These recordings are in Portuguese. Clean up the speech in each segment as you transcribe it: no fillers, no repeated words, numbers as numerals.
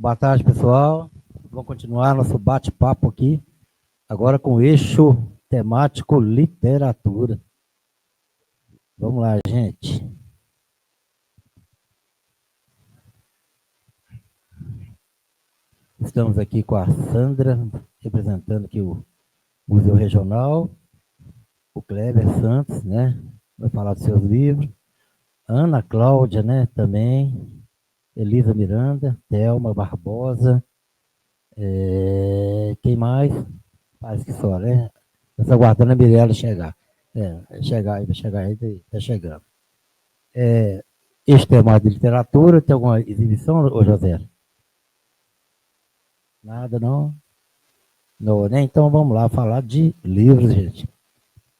Boa tarde, pessoal. Vamos continuar nosso bate-papo aqui, agora com o eixo temático literatura. Vamos lá, gente. Estamos aqui com a Sandra, representando aqui o Museu Regional, o Kleber Santos, né? Vai falar dos seus livros. Ana Cláudia, né? Também. Elisa Miranda, Thelma Barbosa. Quem mais? Parece que só, né? Estou aguardando a Mirella chegar. Vai chegar, está chegando. Este tema de literatura, tem alguma exibição, ô José? Nada, não? Não, né? Então vamos lá falar de livros, gente.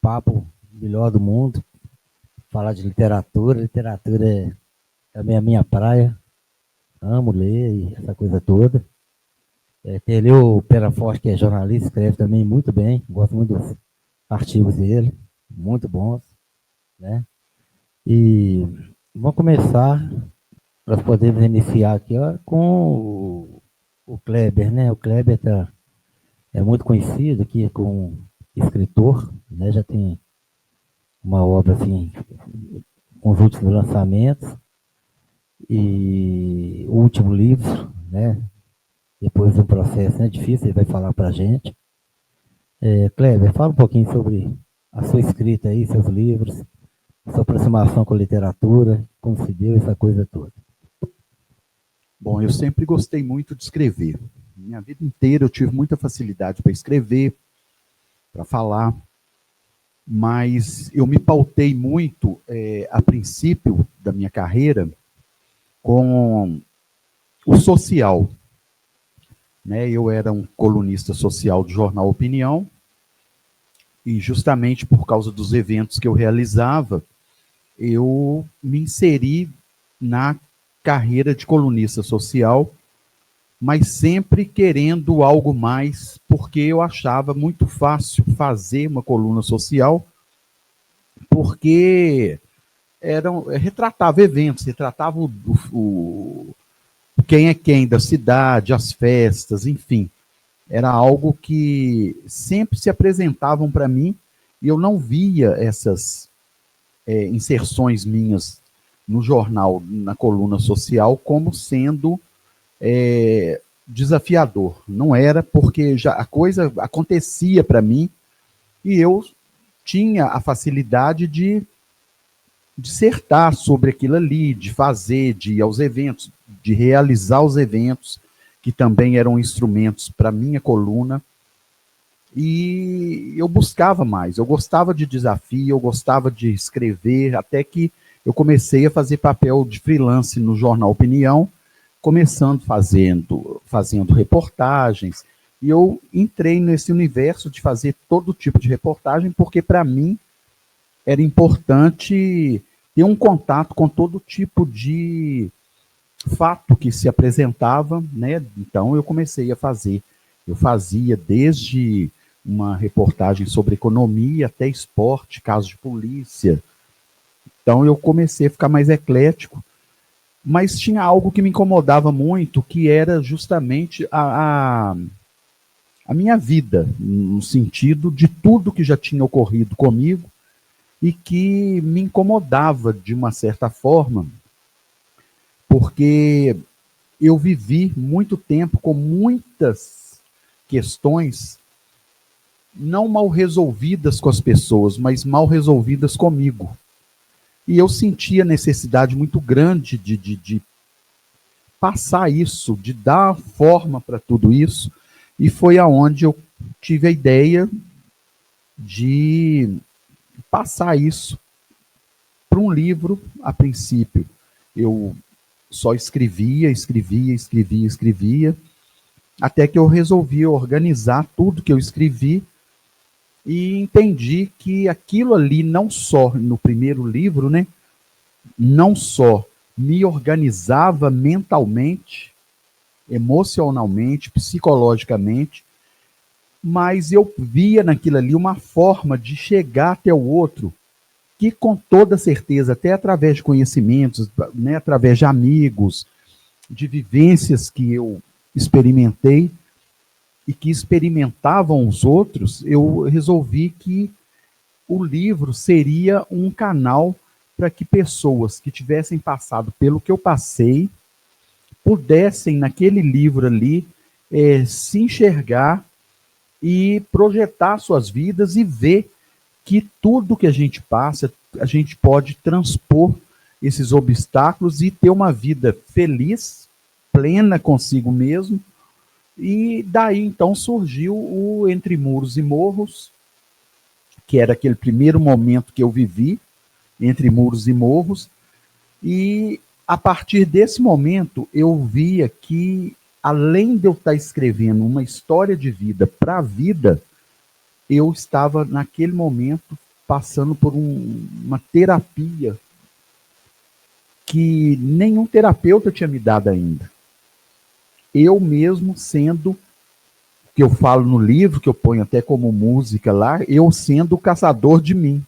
Papo melhor do mundo. Falar de literatura. Literatura é também a minha praia. Amo ler e essa coisa toda. Tem ali o Pera Forte, que é jornalista, escreve também muito bem. Gosto muito dos artigos dele, muito bons, né? E vamos começar, nós podemos iniciar aqui com o Kleber, né? O Kleber é muito conhecido aqui como escritor, né? Já tem uma obra assim, com os últimos lançamentos, e o último livro, né? Depois de um processo, né, difícil, ele vai falar para a gente. Kleber, fala um pouquinho sobre a sua escrita aí, seus livros, sua aproximação com a literatura, como se deu essa coisa toda. Bom, eu sempre gostei muito de escrever. Minha vida inteira eu tive muita facilidade para escrever, para falar, mas eu me pautei muito, a princípio da minha carreira, com o social. Né? Eu era um colunista social do jornal Opinião, e justamente por causa dos eventos que eu realizava, eu me inseri na carreira de colunista social, mas sempre querendo algo mais, porque eu achava muito fácil fazer uma coluna social, porque retratava eventos, retratava quem é quem da cidade, as festas, enfim. Era algo que sempre se apresentavam para mim e eu não via essas inserções minhas no jornal, na coluna social, como sendo desafiador. Não era, porque já a coisa acontecia para mim e eu tinha a facilidade de dissertar sobre aquilo ali, de fazer, de ir aos eventos, de realizar os eventos, que também eram instrumentos para minha coluna, e eu buscava mais, eu gostava de desafio, eu gostava de escrever, até que eu comecei a fazer papel de freelance no jornal Opinião, começando fazendo reportagens, e eu entrei nesse universo de fazer todo tipo de reportagem, porque para mim era importante ter um contato com todo tipo de fato que se apresentava, né? Então eu comecei a fazer. Eu fazia desde uma reportagem sobre economia até esporte, casos de polícia. Então eu comecei a ficar mais eclético, mas tinha algo que me incomodava muito, que era justamente a minha vida, no sentido de tudo que já tinha ocorrido comigo, e que me incomodava de uma certa forma, porque eu vivi muito tempo com muitas questões não mal resolvidas com as pessoas, mas mal resolvidas comigo. E eu sentia necessidade muito grande de passar isso, de dar forma para tudo isso, e foi aonde eu tive a ideia de passar isso para um livro. A princípio, eu só escrevia, até que eu resolvi organizar tudo que eu escrevi e entendi que aquilo ali, não só no primeiro livro, né, não só me organizava mentalmente, emocionalmente, psicologicamente, mas eu via naquilo ali uma forma de chegar até o outro, que com toda certeza, até através de conhecimentos, né, através de amigos, de vivências que eu experimentei e que experimentavam os outros, eu resolvi que o livro seria um canal para que pessoas que tivessem passado pelo que eu passei pudessem, naquele livro ali, se enxergar e projetar suas vidas e ver que tudo que a gente passa, a gente pode transpor esses obstáculos e ter uma vida feliz, plena consigo mesmo. E daí, então, surgiu o Entre Muros e Morros, que era aquele primeiro momento que eu vivi, entre muros e morros, e a partir desse momento eu via que, além de eu estar escrevendo uma história de vida para a vida, eu estava, naquele momento, passando por uma terapia que nenhum terapeuta tinha me dado ainda. Eu mesmo sendo, que eu falo no livro, que eu ponho até como música lá, eu sendo o caçador de mim.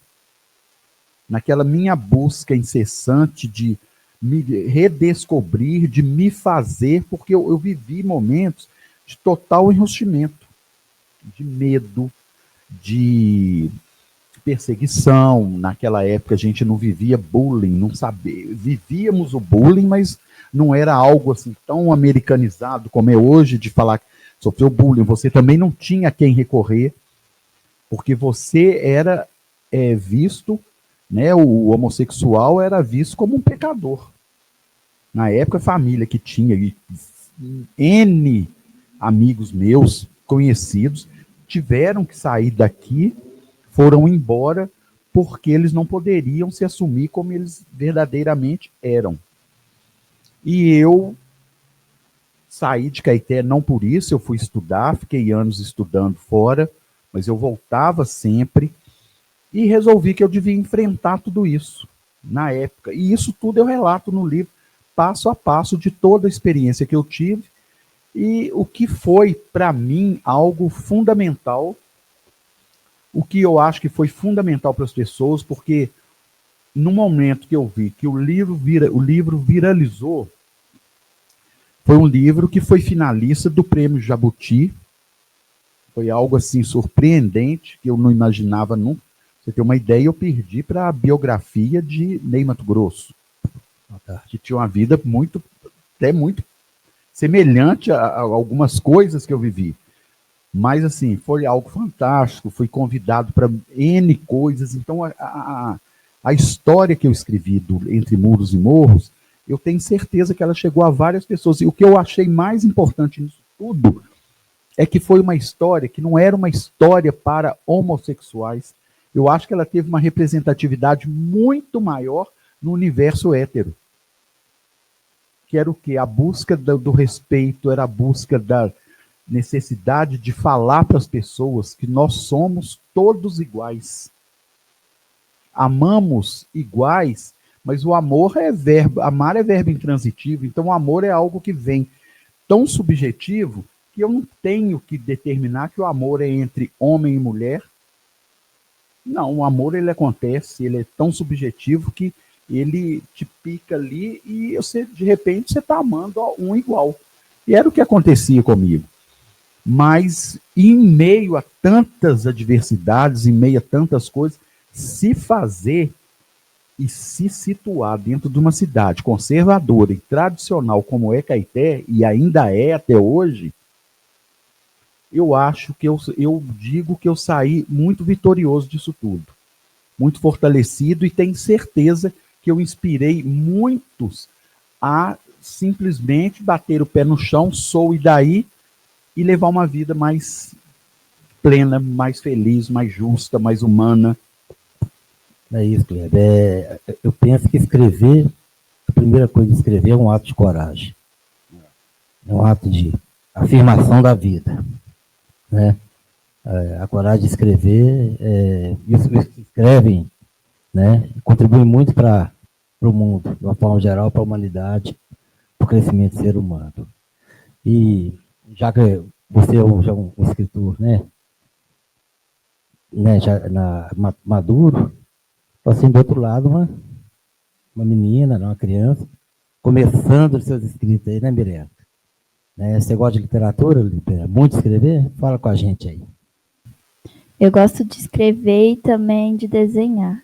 Naquela minha busca incessante de me redescobrir, de me fazer, porque eu vivi momentos de total enrostimento, de medo, de perseguição. Naquela época a gente não vivia bullying, não sabia, vivíamos o bullying, mas não era algo assim tão americanizado como é hoje, de falar que sofreu bullying. Você também não tinha a quem recorrer, porque você era visto, né, o homossexual era visto como um pecador. Na época, a família que tinha N amigos meus, conhecidos, tiveram que sair daqui, foram embora, porque eles não poderiam se assumir como eles verdadeiramente eram. E eu saí de Caeté não por isso, eu fui estudar, fiquei anos estudando fora, mas eu voltava sempre e resolvi que eu devia enfrentar tudo isso na época. E isso tudo eu relato no livro, passo a passo, de toda a experiência que eu tive e o que foi, para mim, algo fundamental, o que eu acho que foi fundamental para as pessoas, porque no momento que eu vi que o livro viralizou, foi um livro que foi finalista do Prêmio Jabuti, foi algo assim surpreendente, que eu não imaginava nunca. Você tem uma ideia, eu perdi para a biografia de Ney Matogrosso, que tinha uma vida até muito semelhante a algumas coisas que eu vivi. Mas, assim, foi algo fantástico, fui convidado para N coisas. Então, a história que eu escrevi do Entre Muros e Morros, eu tenho certeza que ela chegou a várias pessoas. E o que eu achei mais importante nisso tudo é que foi uma história que não era uma história para homossexuais. Eu acho que ela teve uma representatividade muito maior no universo hétero. Que era o quê? A busca do respeito, era a busca da necessidade de falar para as pessoas que nós somos todos iguais. Amamos iguais, mas o amor é verbo, amar é verbo intransitivo, então o amor é algo que vem tão subjetivo que eu não tenho que determinar que o amor é entre homem e mulher. Não, o amor ele acontece, ele é tão subjetivo que ele te pica ali e você, de repente, você está amando um igual. E era o que acontecia comigo. Mas, em meio a tantas adversidades, em meio a tantas coisas, se fazer e se situar dentro de uma cidade conservadora e tradicional como é Caeté, e ainda é até hoje, eu acho que eu digo que eu saí muito vitorioso disso tudo. Muito fortalecido, e tenho certeza que eu inspirei muitos a simplesmente bater o pé no chão, sou e daí, e levar uma vida mais plena, mais feliz, mais justa, mais humana. É isso, Kleber. Eu penso que escrever, a primeira coisa de escrever é um ato de coragem. É um ato de afirmação da vida. Né? A coragem de escrever, e os que escrevem, né, contribuem muito para o mundo, de uma forma geral, para a humanidade, para o crescimento do ser humano. E já que você é um escritor, né, já maduro, assim, do outro lado, uma menina, uma criança, começando os seus escritos aí, né, Mirella? Você gosta de literatura, Libera? Muito escrever? Fala com a gente aí. Eu gosto de escrever e também de desenhar.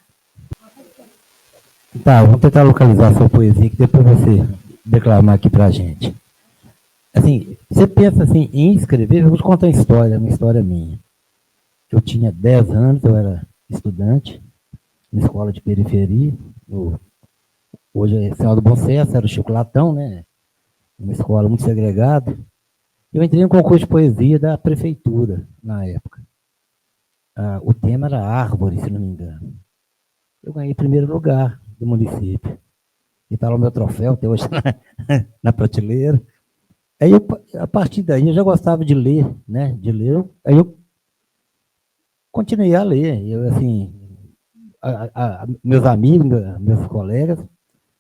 Tá, vamos tentar localizar a sua poesia, que depois você declamar aqui pra gente. Assim, você pensa assim, em escrever, eu vou te contar uma história minha. Eu tinha 10 anos, eu era estudante, na escola de periferia, hoje é Senhora do Bom Sucesso, era o Chocolatão, né? Uma escola muito segregada. Eu entrei no concurso de poesia da prefeitura, na época. O tema era árvore, se não me engano. Eu ganhei primeiro lugar do município. E está lá o meu troféu, até hoje na prateleira. Aí, a partir daí, eu já gostava de ler, né? De ler. Aí eu continuei a ler. Eu, assim, meus amigos, meus colegas,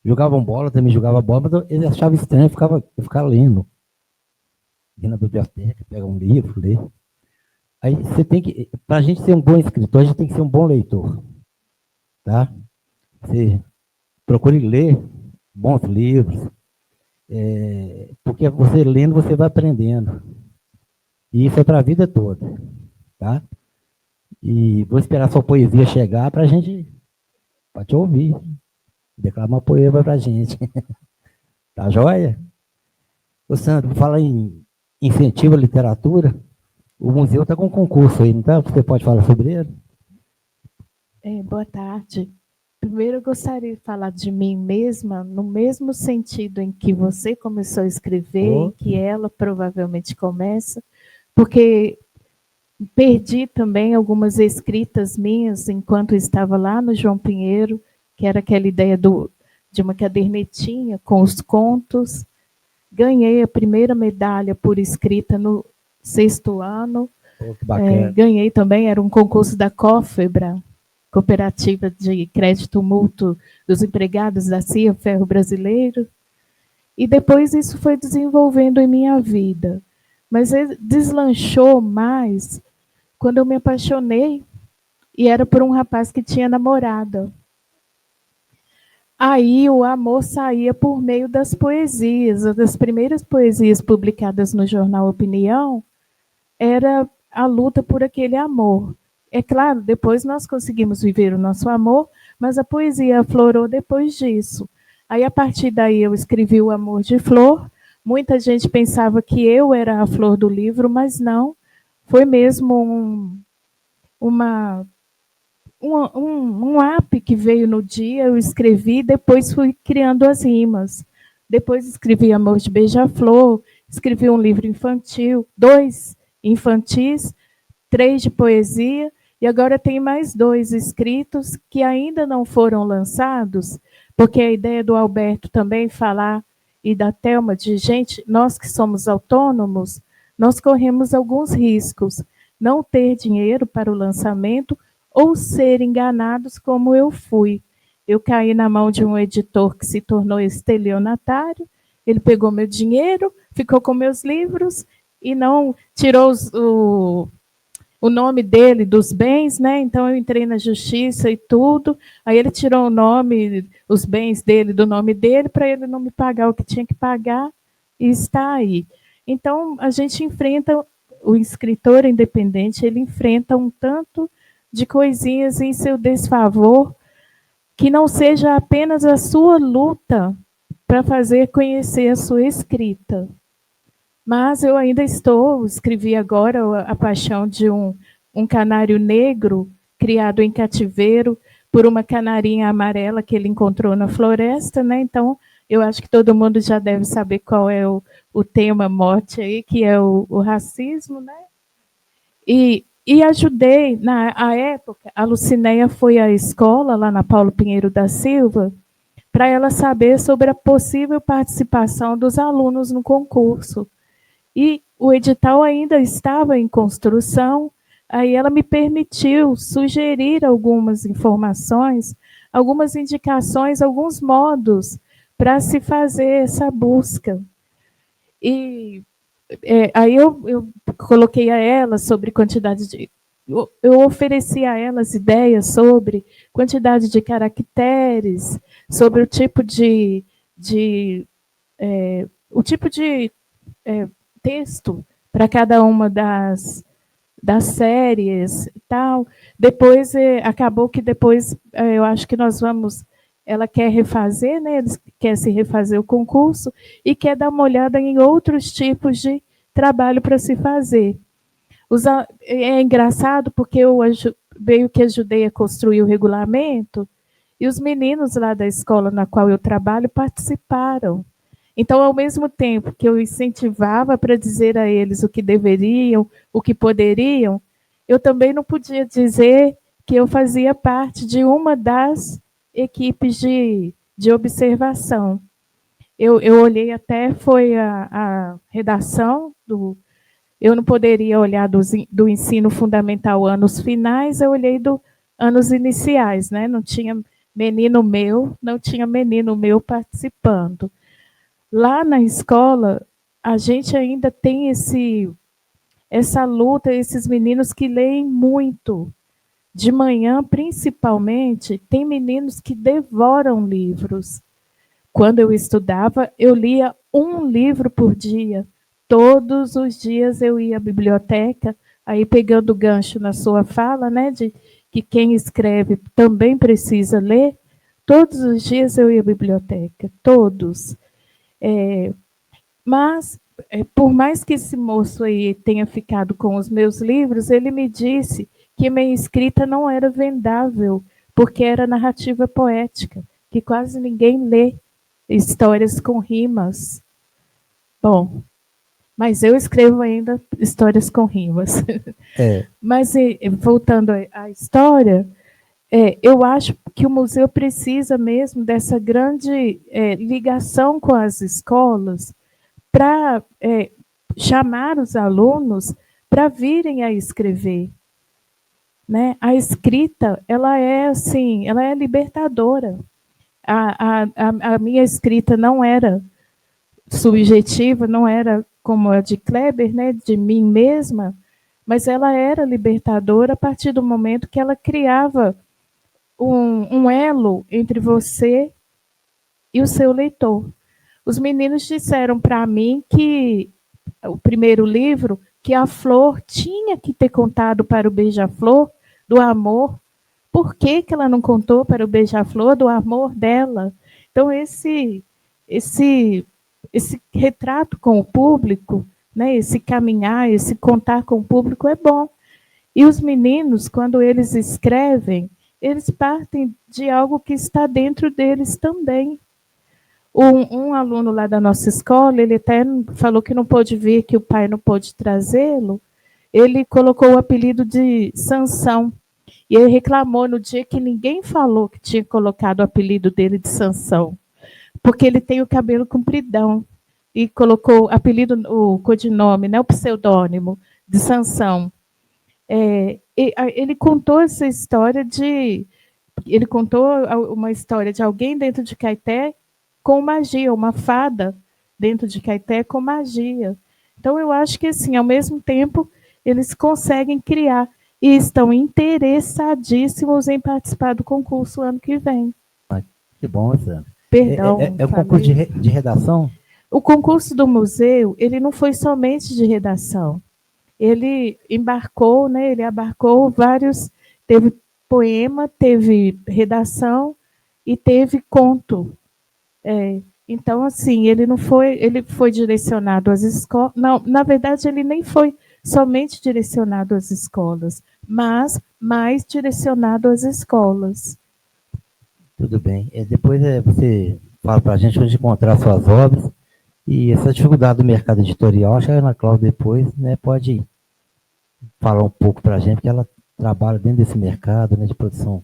jogavam bola, também jogava bola, mas eles achavam estranho eu ficava lendo. Ir na biblioteca, pegar um livro, ler. Aí você tem que, para a gente ser um bom escritor, a gente tem que ser um bom leitor. Tá? Você procure ler bons livros, porque você lendo, você vai aprendendo. E isso é para a vida toda. Tá? E vou esperar sua poesia chegar para a gente, para te ouvir. Declamar uma poema para a gente. Tá joia? Ô, Sandro, fala em incentivo à literatura. O museu está com um concurso aí, não tá? Você pode falar sobre ele? Boa tarde. Primeiro, eu gostaria de falar de mim mesma, no mesmo sentido em que você começou a escrever, em que ela provavelmente começa, porque perdi também algumas escritas minhas enquanto estava lá no João Pinheiro, que era aquela ideia de uma cadernetinha com os contos. Ganhei a primeira medalha por escrita no 6º ano. Ganhei também, era um concurso da COFEBRA, Cooperativa de Crédito Mútuo dos Empregados da CIA Ferro Brasileiro. E depois isso foi desenvolvendo em minha vida. Mas deslanchou mais quando eu me apaixonei, e era por um rapaz que tinha namorada. Aí o amor saía por meio das poesias. Uma das primeiras poesias publicadas no jornal Opinião era a luta por aquele amor. É claro, depois nós conseguimos viver o nosso amor, mas a poesia aflorou depois disso. Aí, a partir daí, eu escrevi O Amor de Flor. Muita gente pensava que eu era a flor do livro, mas não. Foi mesmo um app que veio no dia, eu escrevi, depois fui criando as rimas. Depois escrevi Amor de Beija-Flor, escrevi um livro infantil, 2 infantis, 3 de poesia, e agora tem mais 2 escritos que ainda não foram lançados, porque a ideia do Alberto também falar, e da Thelma, de gente, nós que somos autônomos, nós corremos alguns riscos. Não ter dinheiro para o lançamento ou ser enganados como eu fui. Eu caí na mão de um editor que se tornou estelionatário, ele pegou meu dinheiro, ficou com meus livros e não tirou o nome dele dos bens, né? Então eu entrei na justiça e tudo. Aí ele tirou o nome, os bens dele do nome dele, para ele não me pagar o que tinha que pagar, e está aí. Então a gente enfrenta, o escritor independente, ele enfrenta um tanto de coisinhas em seu desfavor, que não seja apenas a sua luta para fazer conhecer a sua escrita. Mas eu ainda escrevi agora A Paixão de um canário negro, criado em cativeiro por uma canarinha amarela que ele encontrou na floresta, né? Então, eu acho que todo mundo já deve saber qual é o tema mote aí, que é o racismo, né? E ajudei, na época, a Lucinéia foi à escola, lá na Paulo Pinheiro da Silva, para ela saber sobre a possível participação dos alunos no concurso. E o edital ainda estava em construção, aí ela me permitiu sugerir algumas informações, algumas indicações, alguns modos para se fazer essa busca. E aí eu coloquei a ela sobre quantidade de... Eu ofereci a elas ideias sobre quantidade de caracteres, sobre o tipo de texto para cada uma das séries e tal. Depois, acabou que depois, eu acho que nós vamos... Ela quer refazer, né? Eles quer se refazer o concurso e quer dar uma olhada em outros tipos de trabalho para se fazer. É engraçado porque eu meio que ajudei a construir o regulamento e os meninos lá da escola na qual eu trabalho participaram. Então, ao mesmo tempo que eu incentivava para dizer a eles o que deveriam, o que poderiam, eu também não podia dizer que eu fazia parte de uma das equipes de observação. Eu olhei até, foi a redação do... Eu não poderia olhar do ensino fundamental anos finais, eu olhei do anos iniciais, né? Não tinha menino meu participando. Lá na escola, a gente ainda tem essa luta, esses meninos que leem muito. De manhã, principalmente, tem meninos que devoram livros. Quando eu estudava, eu lia um livro por dia. Todos os dias eu ia à biblioteca, aí pegando o gancho na sua fala, né, de que quem escreve também precisa ler. Todos os dias eu ia à biblioteca, todos. Mas, por mais que esse moço aí tenha ficado com os meus livros, ele me disse que minha escrita não era vendável, porque era narrativa poética, que quase ninguém lê histórias com rimas. Bom, mas eu escrevo ainda histórias com rimas. Mas, voltando à história, eu acho que o museu precisa mesmo dessa grande ligação com as escolas para chamar os alunos para virem a escrever. Né? A escrita, ela é assim, ela é libertadora. A minha escrita não era subjetiva, não era como a de Kleber, né, de mim mesma, mas ela era libertadora a partir do momento que ela criava um elo entre você e o seu leitor. Os meninos disseram para mim que o primeiro livro, que a Flor tinha que ter contado para o Beija-Flor do amor. Por que ela não contou para o Beija-Flor do amor dela? Então, esse retrato com o público, né, esse caminhar, esse contar com o público é bom. E os meninos, quando eles escrevem, eles partem de algo que está dentro deles também. Um aluno lá da nossa escola, ele até falou que não pôde vir, que o pai não pôde trazê-lo. Ele colocou o apelido de Sansão. E ele reclamou no dia que ninguém falou que tinha colocado o apelido dele de Sansão. Porque ele tem o cabelo compridão. E colocou o apelido, o codinome, né, o pseudônimo de Sansão. Ele contou essa história ele contou uma história de alguém dentro de Caeté com magia, uma fada dentro de Caeté com magia. Então, eu acho que, assim, ao mesmo tempo, eles conseguem criar e estão interessadíssimos em participar do concurso ano que vem. Que bom, Sandra. Perdão. É um concurso de redação? O concurso do museu, ele não foi somente de redação. Ele embarcou, né? Ele abarcou vários... Teve poema, teve redação e teve conto. Então, assim, ele foi direcionado às escolas. Não, na verdade, ele nem foi somente direcionado às escolas, mas mais direcionado às escolas. Tudo bem. Depois você fala para a gente onde encontrar suas obras e essa dificuldade do mercado editorial, acho que a Ana Cláudia depois, né, pode falar um pouco para a gente, porque ela trabalha dentro desse mercado, né, de produção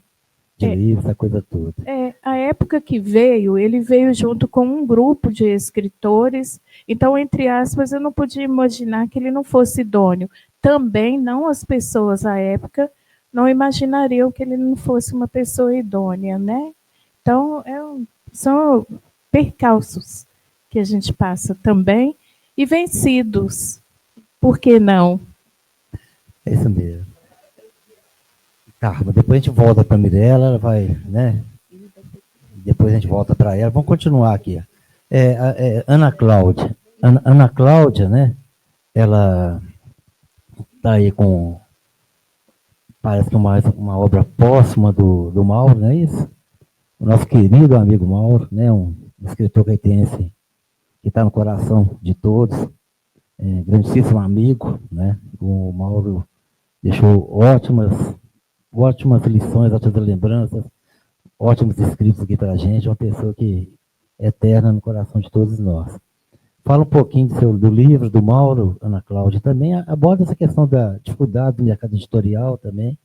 de livros, essa coisa toda. A época que ele veio junto com um grupo de escritores, então, entre aspas, eu não podia imaginar que ele não fosse idôneo. Também não as pessoas à época não imaginariam que ele não fosse uma pessoa idônea, né? Então, são percalços que a gente passa também e vencidos. Por que não? É isso mesmo. Tá, mas depois a gente volta para a Mirella, ela vai, né? Depois a gente volta para ela. Vamos continuar aqui. Ana Cláudia. Ana Cláudia, né? ela está aí com, parece que uma obra póstuma do Mauro, não é isso? O nosso querido amigo Mauro, né? Um escritor caetense que está no coração de todos, grandíssimo amigo, né? O Mauro deixou ótimas lições, ótimas lembranças, ótimos escritos aqui para a gente, uma pessoa que é eterna no coração de todos nós. Fala um pouquinho do livro do Mauro, Ana Cláudia, também aborda essa questão da dificuldade do mercado editorial também,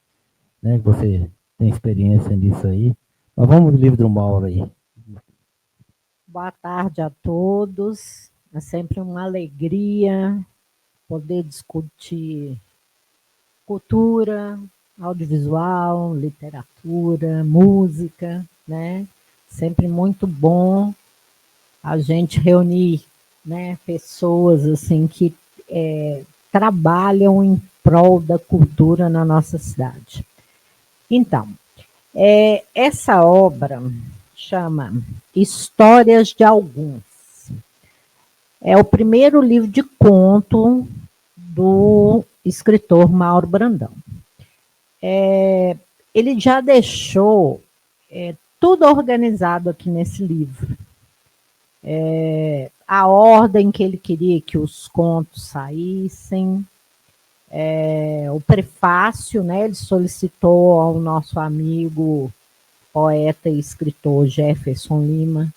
né? Que você tem experiência nisso aí. Mas vamos no livro do Mauro aí. Boa tarde a todos. É sempre uma alegria poder discutir cultura, audiovisual, literatura, música, né? Sempre muito bom a gente reunir, né, pessoas assim que trabalham em prol da cultura na nossa cidade. Então, essa obra chama Histórias de Alguns. É o primeiro livro de conto do escritor Mauro Brandão. Ele já deixou tudo organizado aqui nesse livro. A ordem que ele queria que os contos saíssem, o prefácio, né? Ele solicitou ao nosso amigo poeta e escritor Jefferson Lima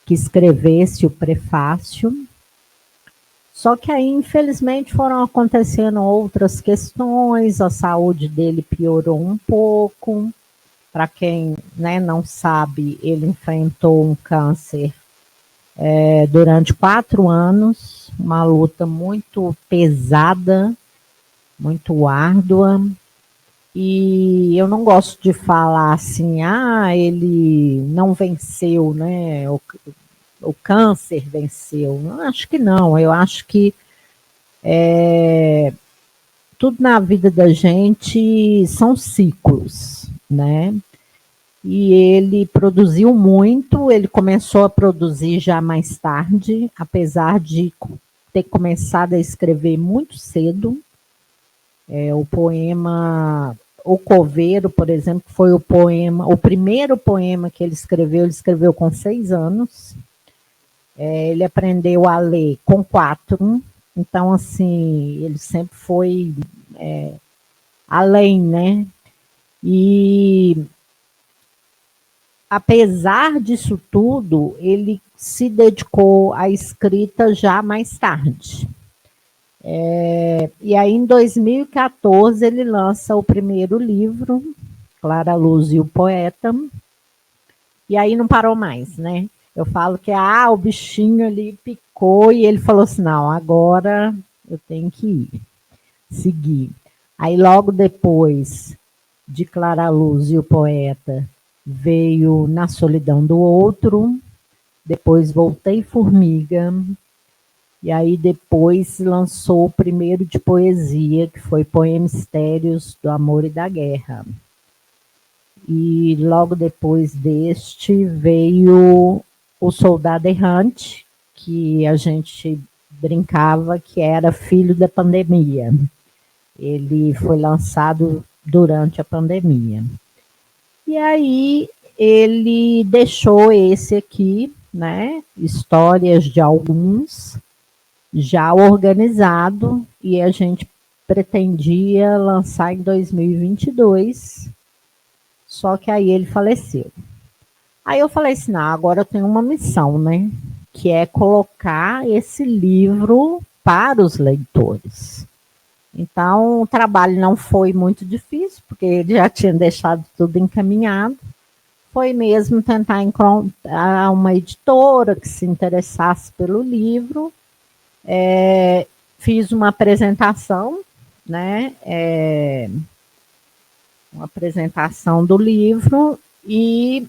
que escrevesse o prefácio. Só que aí, infelizmente, foram acontecendo outras questões, a saúde dele piorou um pouco. Para quem, né, não sabe, ele enfrentou um câncer durante 4 anos, uma luta muito pesada, muito árdua. E eu não gosto de falar assim, ele não venceu, né? O câncer venceu. Eu acho que não, eu acho que tudo na vida da gente são ciclos, né? E ele produziu muito, ele começou a produzir já mais tarde, apesar de ter começado a escrever muito cedo. O poema O Coveiro, por exemplo, foi o primeiro poema que ele escreveu com 6 anos. Ele aprendeu a ler com 4, então, assim, ele sempre foi além, né? E, apesar disso tudo, ele se dedicou à escrita já mais tarde. E aí, em 2014, ele lança o primeiro livro, Clara Luz e o Poeta, e aí não parou mais, né? Eu falo que o bichinho ali picou e ele falou assim, não, agora eu tenho que seguir. Aí logo depois de Clara Luz e o Poeta, veio Na Solidão do Outro, depois Voltei Formiga, e aí depois lançou o primeiro de poesia, que foi Poemistérios do Amor e da Guerra. E logo depois deste veio O Soldado Errante, que a gente brincava que era filho da pandemia. Ele foi lançado durante a pandemia. E aí ele deixou esse aqui, né? Histórias de Alguns, já organizado, e a gente pretendia lançar em 2022, só que aí ele faleceu. Aí eu falei assim, não, agora eu tenho uma missão, né? Que é colocar esse livro para os leitores. Então, o trabalho não foi muito difícil, porque ele já tinha deixado tudo encaminhado. Foi mesmo tentar encontrar uma editora que se interessasse pelo livro. Fiz uma apresentação, né? Uma apresentação do livro e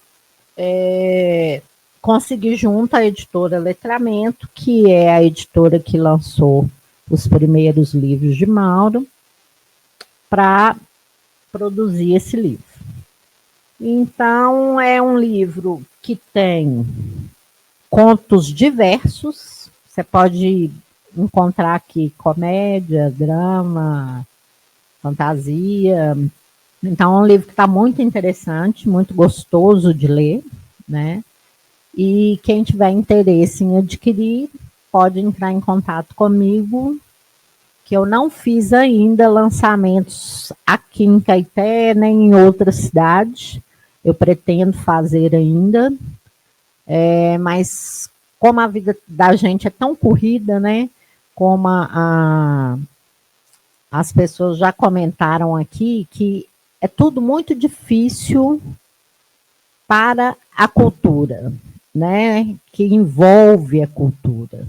consegui junto à editora Letramento, que é a editora que lançou os primeiros livros de Mauro, para produzir esse livro. Então, é um livro que tem contos diversos, você pode encontrar aqui comédia, drama, fantasia. Então, é um livro que está muito interessante, muito gostoso de ler, né? E quem tiver interesse em adquirir, pode entrar em contato comigo, que eu não fiz ainda lançamentos aqui em Caeté, nem em outra cidade. Eu pretendo fazer ainda, mas como a vida da gente é tão corrida, né? Como as pessoas já comentaram aqui, que é tudo muito difícil para a cultura, né? Que envolve a cultura.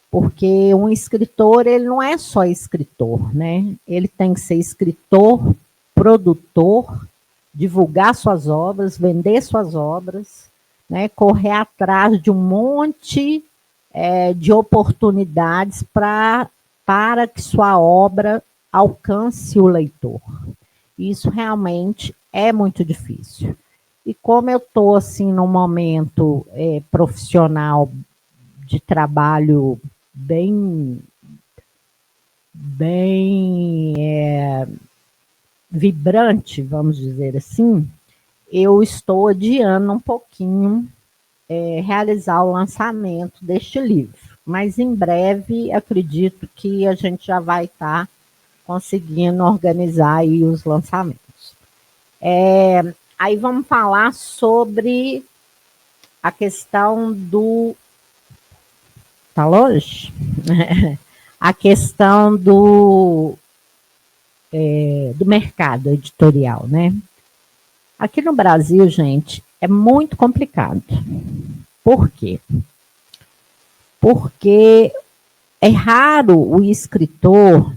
Porque um escritor, ele não é só escritor, né? Ele tem que ser escritor, produtor, divulgar suas obras, vender suas obras, né? Correr atrás de um monte de oportunidades para que sua obra alcance o leitor. Isso realmente é muito difícil. E como eu estou assim, num momento profissional de trabalho bem vibrante, vamos dizer assim, eu estou adiando um pouquinho realizar o lançamento deste livro. Mas em breve, acredito que a gente já vai estar conseguindo organizar aí os lançamentos. Aí vamos falar sobre a questão do... Tá longe? A questão do mercado editorial, né? Aqui no Brasil, gente, é muito complicado. Por quê? Porque é raro o escritor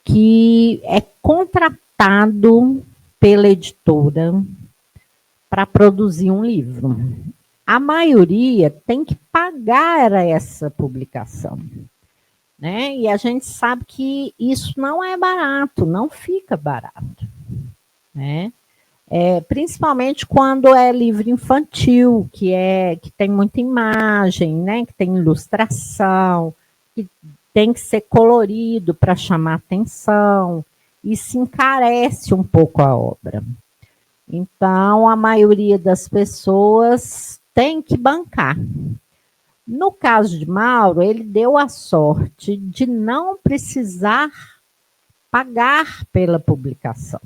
que é contratado pela editora para produzir um livro. A maioria tem que pagar essa publicação, né? E a gente sabe que isso não é barato, não fica barato, né? Principalmente quando é livro infantil, que tem muita imagem, né? Que tem ilustração, que tem que ser colorido para chamar atenção, e se encarece um pouco a obra. Então, a maioria das pessoas tem que bancar. No caso de Mauro, ele deu a sorte de não precisar pagar pela publicação.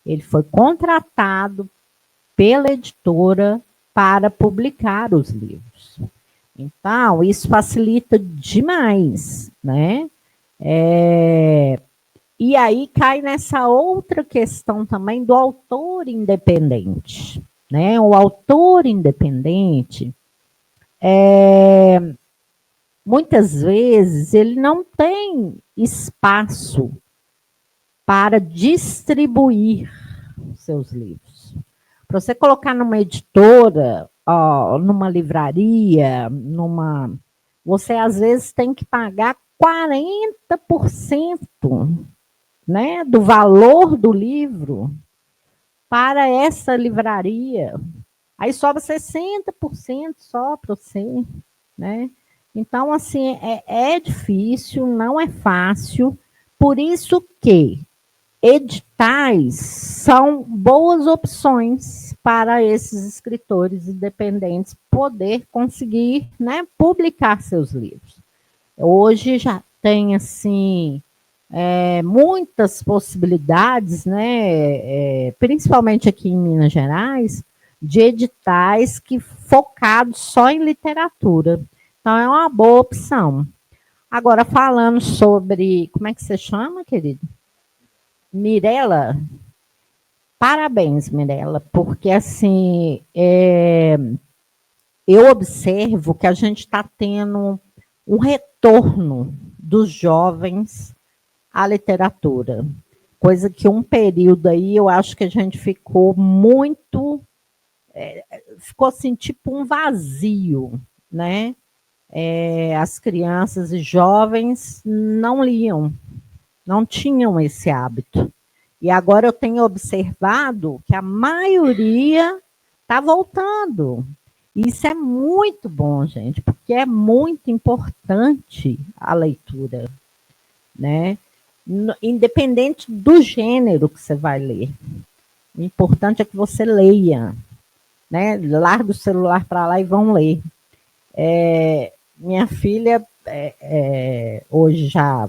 Ele foi contratado pela editora para publicar os livros. Então, isso facilita demais, né? E aí cai nessa outra questão também do autor independente, né? O autor independente, muitas vezes, ele não tem espaço para distribuir seus livros. Para você colocar numa editora, numa livraria, você às vezes tem que pagar 40%, né, do valor do livro para essa livraria. Aí sobra 60% só para você, né? Então, assim, é difícil, não é fácil. Por isso que editais são boas opções para esses escritores independentes poder conseguir, né, publicar seus livros. Hoje já tem, assim, muitas possibilidades, né, principalmente aqui em Minas Gerais, de editais focados só em literatura. Então, é uma boa opção. Agora, falando sobre... Como é que você chama, querido? Mirela? Parabéns, Mirela, porque, assim, eu observo que a gente está tendo um retorno dos jovens à literatura. Coisa que um período aí, eu acho que a gente ficou muito... ficou assim, tipo um vazio, né? As crianças e jovens não liam, não tinham esse hábito. E agora eu tenho observado que a maioria está voltando. Isso é muito bom, gente, porque é muito importante a leitura, né? Independente do gênero que você vai ler. O importante é que você leia, né? Larga o celular para lá e vão ler. Minha filha, hoje já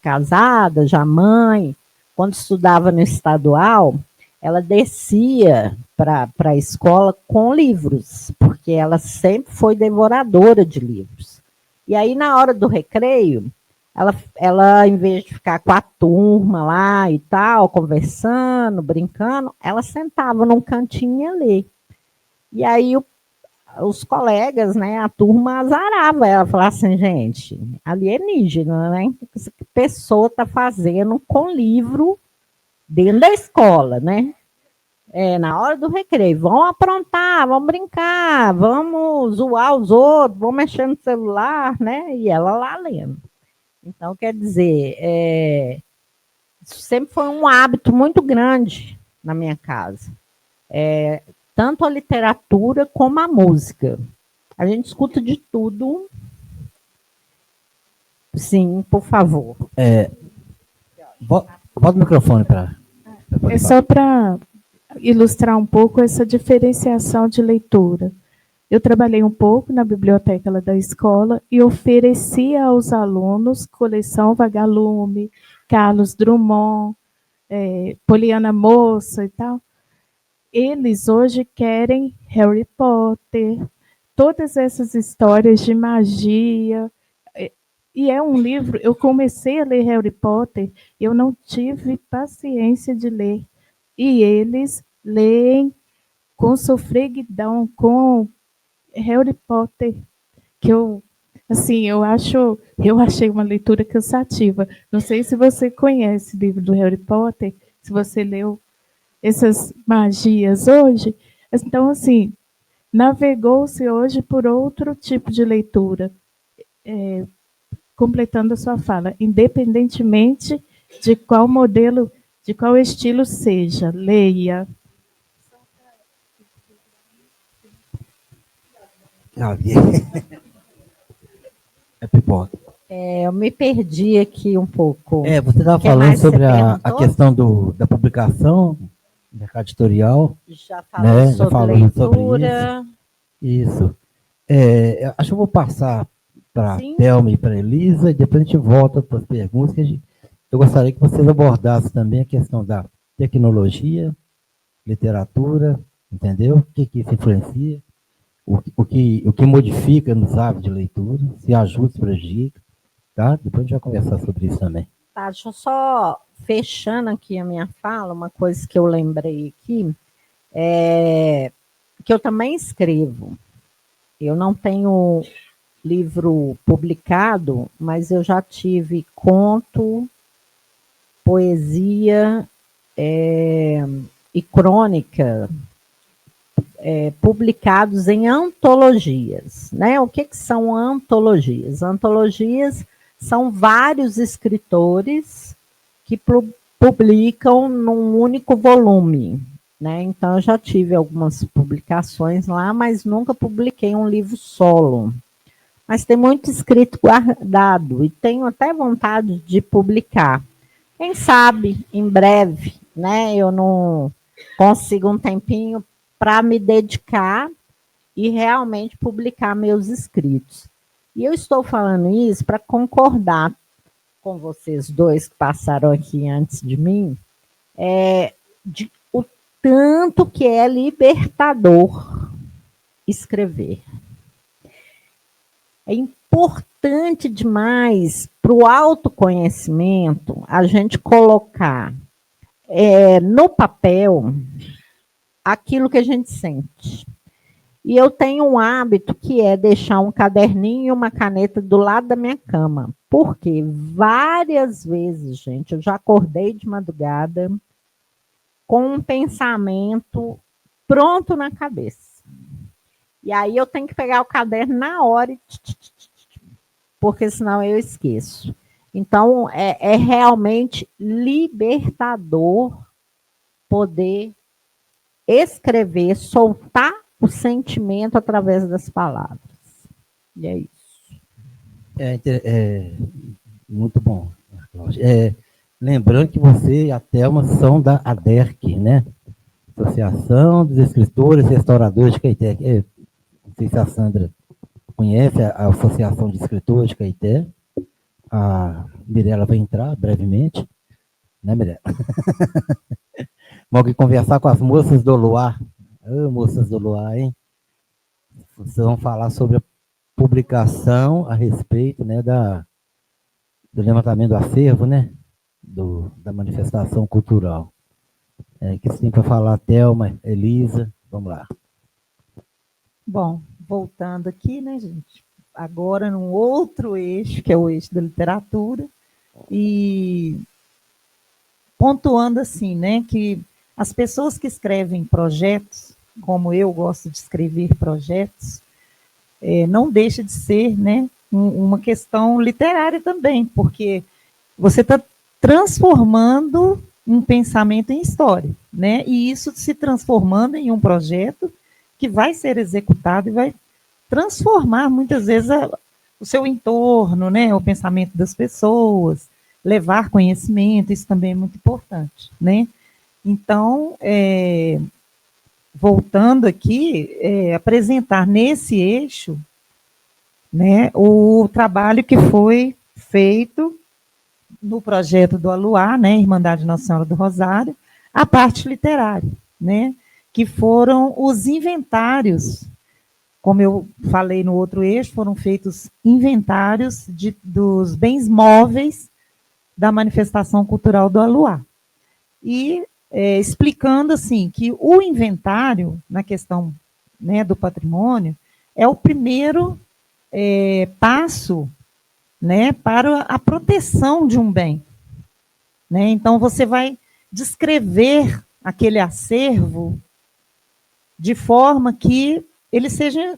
casada, já mãe, quando estudava no estadual, ela descia para a escola com livros, porque ela sempre foi devoradora de livros. E aí, na hora do recreio, ela em vez de ficar com a turma lá e tal, conversando, brincando, ela sentava num cantinho e ia ler. E aí os colegas, né, a turma azarava ela, falava assim, gente, alienígena, né? O que essa pessoa está fazendo com livro dentro da escola, né? Na hora do recreio, vão aprontar, vão brincar, vamos zoar os outros, vão mexer no celular, né? E ela lá lendo. Então, quer dizer, isso sempre foi um hábito muito grande na minha casa. Tanto a literatura como a música. A gente escuta de tudo. Sim, por favor. Bota o microfone para... É só para ilustrar um pouco essa diferenciação de leitura. Eu trabalhei um pouco na biblioteca lá da escola e oferecia aos alunos coleção Vagalume, Carlos Drummond, Poliana Moça e tal. Eles hoje querem Harry Potter, todas essas histórias de magia. E é um livro, eu comecei a ler Harry Potter, eu não tive paciência de ler. E eles leem com sofreguidão, com Harry Potter, que eu achei uma leitura cansativa. Não sei se você conhece o livro do Harry Potter, se você leu essas magias hoje. Então, assim, navegou-se hoje por outro tipo de leitura, completando a sua fala, independentemente de qual modelo, de qual estilo seja, leia. É pipoca. Eu me perdi aqui um pouco. Você estava falando sobre a questão da publicação, mercado editorial. Já falou sobre falamos leitura. sobre isso. Acho que eu vou passar para a Sim. Thelma e para a Elisa, e depois a gente volta para as perguntas. Eu gostaria que vocês abordassem também a questão da tecnologia, literatura, entendeu? O que isso influencia, o que modifica nos hábitos de leitura, se ajuda, se prejudica, tá? Depois a gente vai conversar sobre isso também. Tá, deixa eu só fechando aqui a minha fala, uma coisa que eu lembrei aqui, que eu também escrevo. Eu não tenho livro publicado, mas eu já tive conto, poesia e crônica publicados em antologias, né? O que são antologias? Antologias são vários escritores que publicam num único volume, né? Então, eu já tive algumas publicações lá, mas nunca publiquei um livro solo. Mas tem muito escrito guardado e tenho até vontade de publicar. Quem sabe, em breve, né? Eu não consigo um tempinho para me dedicar e realmente publicar meus escritos. E eu estou falando isso para concordar com vocês dois que passaram aqui antes de mim, de o tanto que é libertador escrever. É importante demais para o autoconhecimento a gente colocar no papel aquilo que a gente sente. E eu tenho um hábito que é deixar um caderninho e uma caneta do lado da minha cama. Porque várias vezes, gente, eu já acordei de madrugada com um pensamento pronto na cabeça. E aí eu tenho que pegar o caderno na hora, porque senão eu esqueço. Então, é realmente libertador poder escrever, soltar o sentimento através das palavras. E é isso. Muito bom, Cláudia. Lembrando que você e a Thelma são da ADERC, né? Associação dos Escritores e Restauradores de Caeté. Não sei se a Sandra conhece a Associação de Escritores de Caeté. A Mirella vai entrar brevemente. Né, Mirella? Vamos aqui conversar com as moças do Luar. Moças do Luar, hein? Vocês vão falar sobre a publicação a respeito, né, do levantamento do acervo, né? Da manifestação cultural. Que você tem para falar, Thelma, Elisa, vamos lá. Bom, voltando aqui, né, gente? Agora num outro eixo, que é o eixo da literatura, e pontuando assim, né, que as pessoas que escrevem projetos, como eu gosto de escrever projetos, não deixa de ser, né, uma questão literária também, porque você está transformando um pensamento em história, né? E isso se transformando em um projeto que vai ser executado e vai transformar muitas vezes o seu entorno, né? O pensamento das pessoas, levar conhecimento, isso também é muito importante, né? Então, voltando aqui, apresentar nesse eixo, né, o trabalho que foi feito no projeto do Aluá, né, Irmandade Nossa Senhora do Rosário, a parte literária, né, que foram os inventários, como eu falei no outro eixo, foram feitos inventários dos bens móveis da manifestação cultural do Aluá. E explicando assim que o inventário, na questão, né, do patrimônio, é o primeiro passo, né, para a proteção de um bem. Né? Então, você vai descrever aquele acervo de forma que ele seja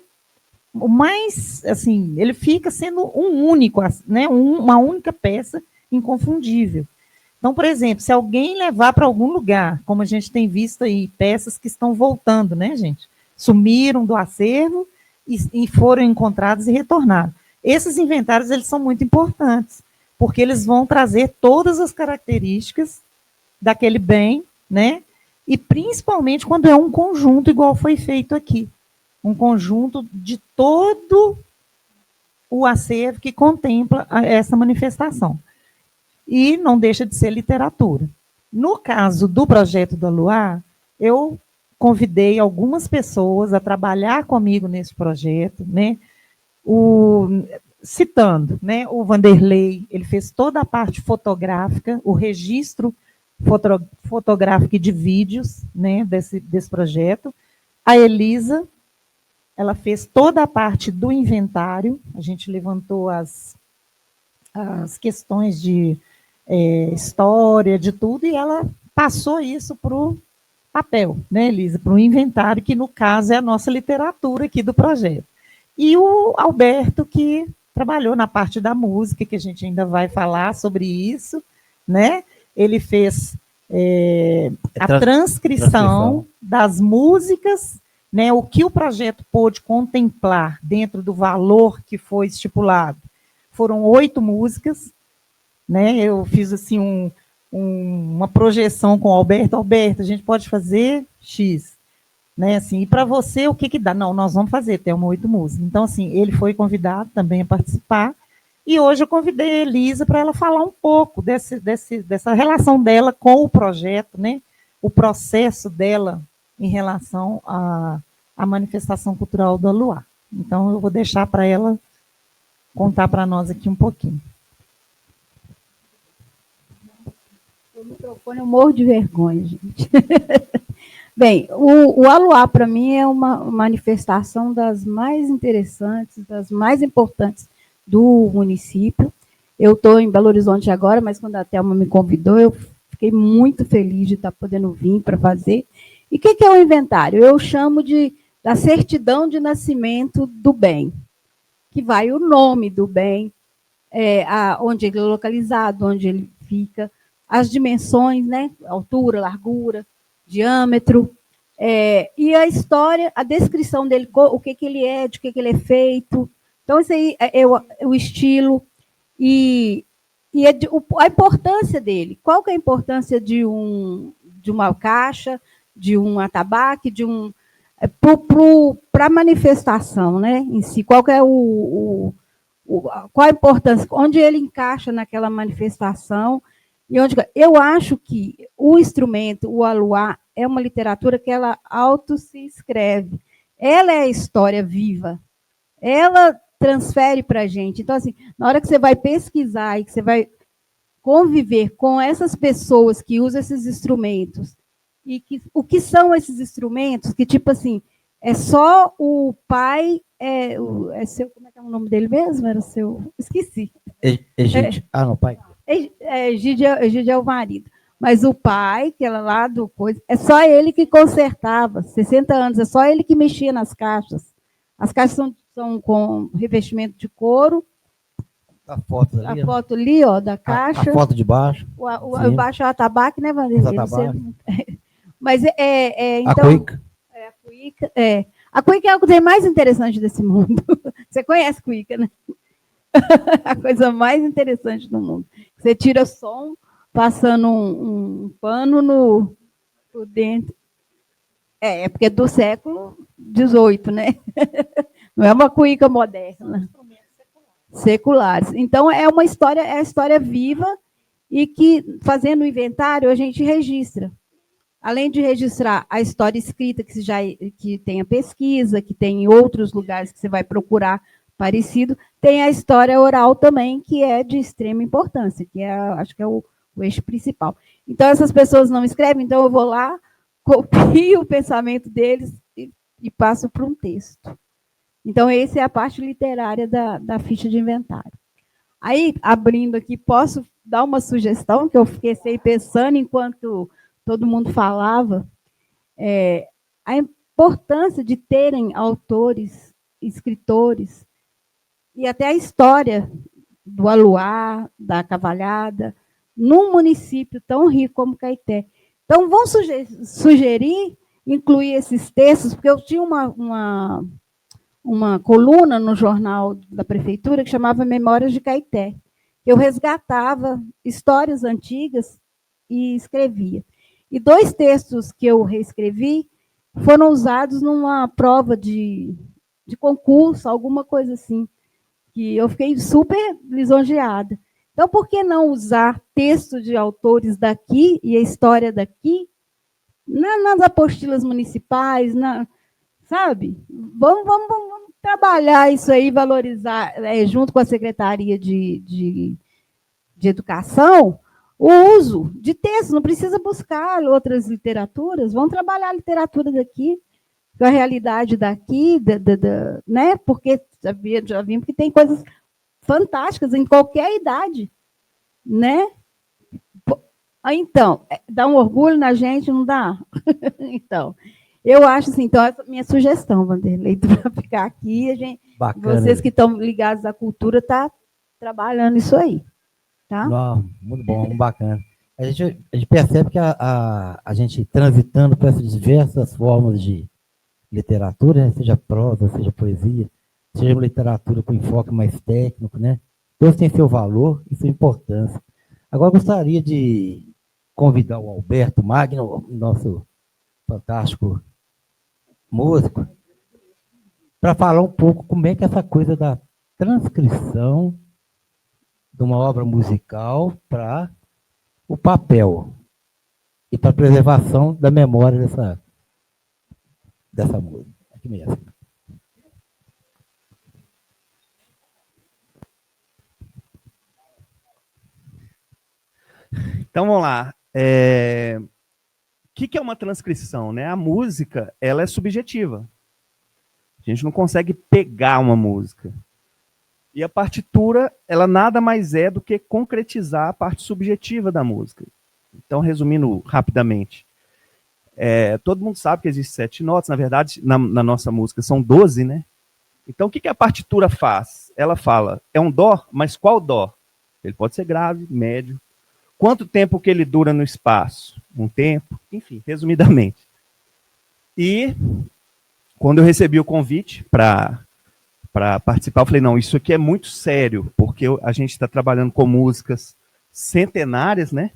o mais, assim, ele fica sendo um único, né, uma única peça inconfundível. Então, por exemplo, se alguém levar para algum lugar, como a gente tem visto aí, peças que estão voltando, né, gente? Sumiram do acervo e foram encontrados e retornaram. Esses inventários, eles são muito importantes, porque eles vão trazer todas as características daquele bem, né? E principalmente quando é um conjunto, igual foi feito aqui. Um conjunto de todo o acervo que contempla essa manifestação. E não deixa de ser literatura. No caso do projeto do Aluá, eu convidei algumas pessoas a trabalhar comigo nesse projeto, né? Citando, né, o Vanderlei, ele fez toda a parte fotográfica, o registro fotográfico de vídeos, né, desse projeto. A Elisa, ela fez toda a parte do inventário, a gente levantou as questões de história, de tudo, e ela passou isso para o papel, né, Elisa, para o inventário, que no caso é a nossa literatura aqui do projeto. E o Alberto, que trabalhou na parte da música, que a gente ainda vai falar sobre isso, né? Ele fez a transcrição das músicas, né? O que o projeto pôde contemplar dentro do valor que foi estipulado. Foram 8 músicas, né? Eu fiz assim uma projeção com o Alberto. Alberto, a gente pode fazer X. Né, assim, e para você, o que dá? Não, nós vamos fazer, tem 8 músicas. Então, assim, ele foi convidado também a participar, e hoje eu convidei a Elisa para ela falar um pouco dessa relação dela com o projeto, né, o processo dela em relação à manifestação cultural do Aluá. Então, eu vou deixar para ela contar para nós aqui um pouquinho. O microfone eu morro de vergonha, gente. Bem, o Aluá, para mim, é uma manifestação das mais interessantes, das mais importantes do município. Eu estou em Belo Horizonte agora, mas quando a Thelma me convidou, eu fiquei muito feliz de estar podendo vir para fazer. E o que é o inventário? Eu chamo da certidão de nascimento do bem, que vai o nome do bem, onde ele é localizado, onde ele fica, as dimensões, né? Altura, largura, diâmetro, E a história, a descrição dele, o que ele é, de que ele é feito. Então, isso aí é o estilo e a importância dele. Qual que é a importância de uma caixa, de um atabaque, para a manifestação, né, em si? Qual que é qual a importância? Onde ele encaixa naquela manifestação? Eu acho que o instrumento, o aluá, é uma literatura que ela auto se escreve. Ela é a história viva. Ela transfere para a gente. Então, assim, na hora que você vai pesquisar e que você vai conviver com essas pessoas que usam esses instrumentos, e o que são esses instrumentos, que, tipo assim, é só o pai, seu, como é que é o nome dele mesmo? Era seu, esqueci. Egídio. Não, pai. Egídio é o marido. Mas o pai, que era lá do coisa, é só ele que consertava, 60 anos, é só ele que mexia nas caixas. As caixas são com revestimento de couro. A foto ali. A foto ali, ó, da caixa. A foto de baixo. O baixo é o atabaque, né, Vanderlei? Mas então, a cuíca. A cuíca, A cuíca é o que tem mais interessante desse mundo. Você conhece cuíca, né? A coisa mais interessante do mundo. Você tira som passando um pano por dentro. É porque é do século XVIII, né? Não é uma cuíca moderna. Seculares. Então, é a história viva e que, fazendo o inventário, a gente registra. Além de registrar a história escrita, que tem a pesquisa, que tem em outros lugares que você vai procurar parecido, tem a história oral também, que é de extrema importância, que acho que é o eixo principal. Então, essas pessoas não escrevem, então eu vou lá, copio o pensamento deles e passo para um texto. Então, essa é a parte literária da ficha de inventário. Aí, abrindo aqui, posso dar uma sugestão que eu fiquei pensando enquanto todo mundo falava? A importância de terem autores, escritores, e até a história do Aluá, da Cavalhada, num município tão rico como Caeté. Então, vão sugerir incluir esses textos, porque eu tinha uma coluna no jornal da prefeitura que chamava Memórias de Caeté. Eu resgatava histórias antigas e escrevia. E 2 textos que eu reescrevi foram usados numa prova de concurso, alguma coisa assim, que eu fiquei super lisonjeada. Então, por que não usar texto de autores daqui e a história daqui nas apostilas municipais, sabe? Vamos trabalhar isso aí, valorizar, junto com a Secretaria de Educação, o uso de textos. Não precisa buscar outras literaturas, vamos trabalhar a literatura daqui, com a realidade daqui, né? Porque já vimos que tem coisas fantásticas em qualquer idade, né? Então, dá um orgulho na gente, não dá? Então, eu acho assim, então, essa é a minha sugestão, Vanderlei, para ficar aqui, vocês que estão ligados à cultura, tá trabalhando isso aí. Tá? Não, muito bom, muito bacana. A gente percebe que a gente transitando por essas diversas formas de literatura, né, seja prosa, seja poesia, seja literatura com enfoque mais técnico, né? Todos têm seu valor e sua importância. Agora, gostaria de convidar o Alberto Magno, nosso fantástico músico, para falar um pouco como é que essa coisa da transcrição de uma obra musical para o papel e para a preservação da memória dessa música. Aqui mesmo. Então, vamos lá. O que é uma transcrição, né? A música, ela é subjetiva. A gente não consegue pegar uma música. E a partitura, ela nada mais é do que concretizar a parte subjetiva da música. Então, resumindo rapidamente, todo mundo sabe que existem 7 notas, na verdade, na nossa música são 12, né? Então, o que a partitura faz? Ela fala, é um dó, mas qual dó? Ele pode ser grave, médio. Quanto tempo que ele dura no espaço? Um tempo, enfim, resumidamente. E quando eu recebi o convite para participar, eu falei, não, isso aqui é muito sério, porque a gente está trabalhando com músicas centenárias, né?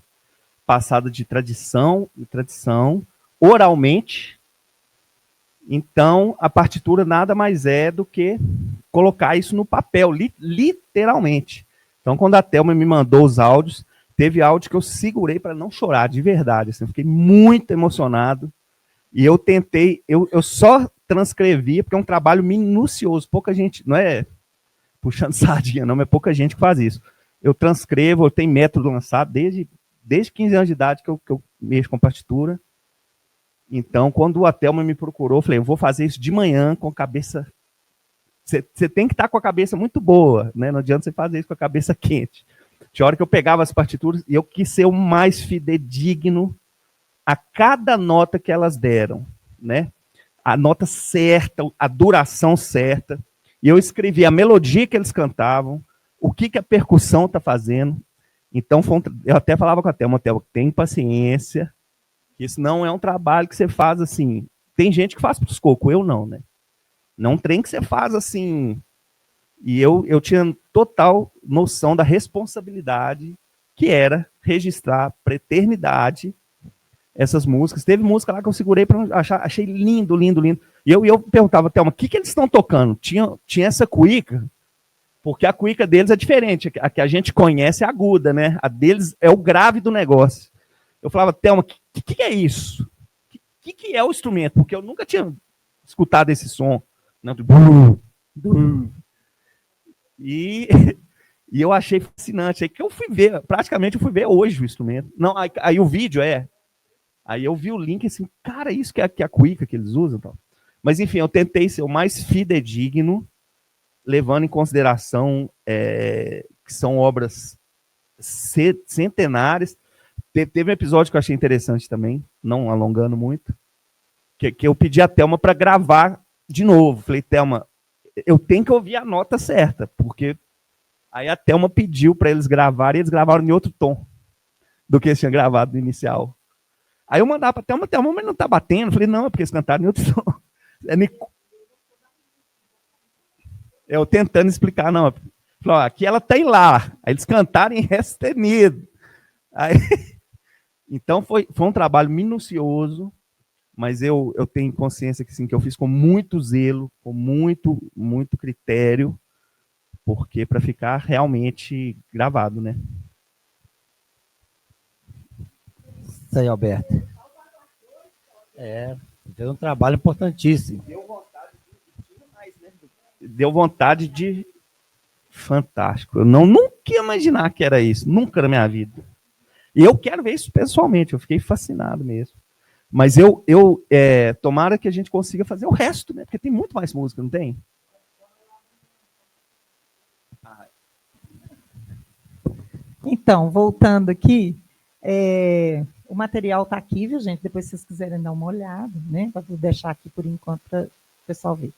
Passada de tradição em tradição, oralmente. Então, a partitura nada mais é do que colocar isso no papel, literalmente. Então, quando a Thelma me mandou os áudios, teve áudio que eu segurei para não chorar, de verdade. Assim, eu fiquei muito emocionado. E eu tentei, eu só transcrevi, porque é um trabalho minucioso. Pouca gente, não é puxando sardinha, não, mas é pouca gente que faz isso. Eu transcrevo, eu tenho método lançado desde 15 anos de idade que eu mexo com partitura. Então, quando a Thelma me procurou, eu falei, eu vou fazer isso de manhã com a cabeça... Você tem que estar com a cabeça muito boa, né? Não adianta você fazer isso com a cabeça quente. Tinha hora que eu pegava as partituras e eu quis ser o mais fidedigno a cada nota que elas deram, né? A nota certa, a duração certa. E eu escrevi a melodia que eles cantavam, o que a percussão está fazendo. Então, eu até falava com a Thelma, tem paciência, que isso não é um trabalho que você faz assim. Tem gente que faz para os cocos, eu não, né? Não tem que você faz assim. E eu tinha total noção da responsabilidade que era registrar para eternidade essas músicas. Teve música lá que eu segurei para achei lindo, lindo, lindo. E eu perguntava, Thelma, o que eles estão tocando? Tinha essa cuíca, porque a cuíca deles é diferente. A que a gente conhece é aguda, né? A deles é o grave do negócio. Eu falava, Thelma, o que é isso? O que é o instrumento? Porque eu nunca tinha escutado esse som. Não, e eu achei fascinante. Aí que eu fui ver, praticamente eu fui ver hoje o instrumento. Não, aí o vídeo Aí eu vi o link assim, cara, isso que é a cuíca que eles usam. Tal. Mas enfim, eu tentei ser o mais fidedigno, levando em consideração que são obras centenárias. Teve um episódio que eu achei interessante também, não alongando muito, que eu pedi a Thelma para gravar de novo. Falei, Thelma, eu tenho que ouvir a nota certa, porque aí a Thelma pediu para eles gravarem, e eles gravaram em outro tom do que eles tinham gravado no inicial. Aí eu mandava para a Thelma, mas não está batendo. Eu falei, não, é porque eles cantaram em outro tom. Eu tentando explicar, não. Falei, ó, aqui ela tem lá. Aí eles cantaram em Ré sustenido. Aí... Então foi um trabalho minucioso, mas eu tenho consciência que, sim, que eu fiz com muito zelo, com muito, muito critério, porque para ficar realmente gravado, né? Isso aí, Alberto. Fez um trabalho importantíssimo. Deu vontade de... Fantástico. Eu nunca ia imaginar que era isso. Nunca na minha vida. E eu quero ver isso pessoalmente. Eu fiquei fascinado mesmo. Mas tomara que a gente consiga fazer o resto, né? Porque tem muito mais música, não tem? Então, voltando aqui, o material está aqui, viu, gente? Depois, se vocês quiserem dar uma olhada, né? Vou deixar aqui por enquanto para o pessoal ver.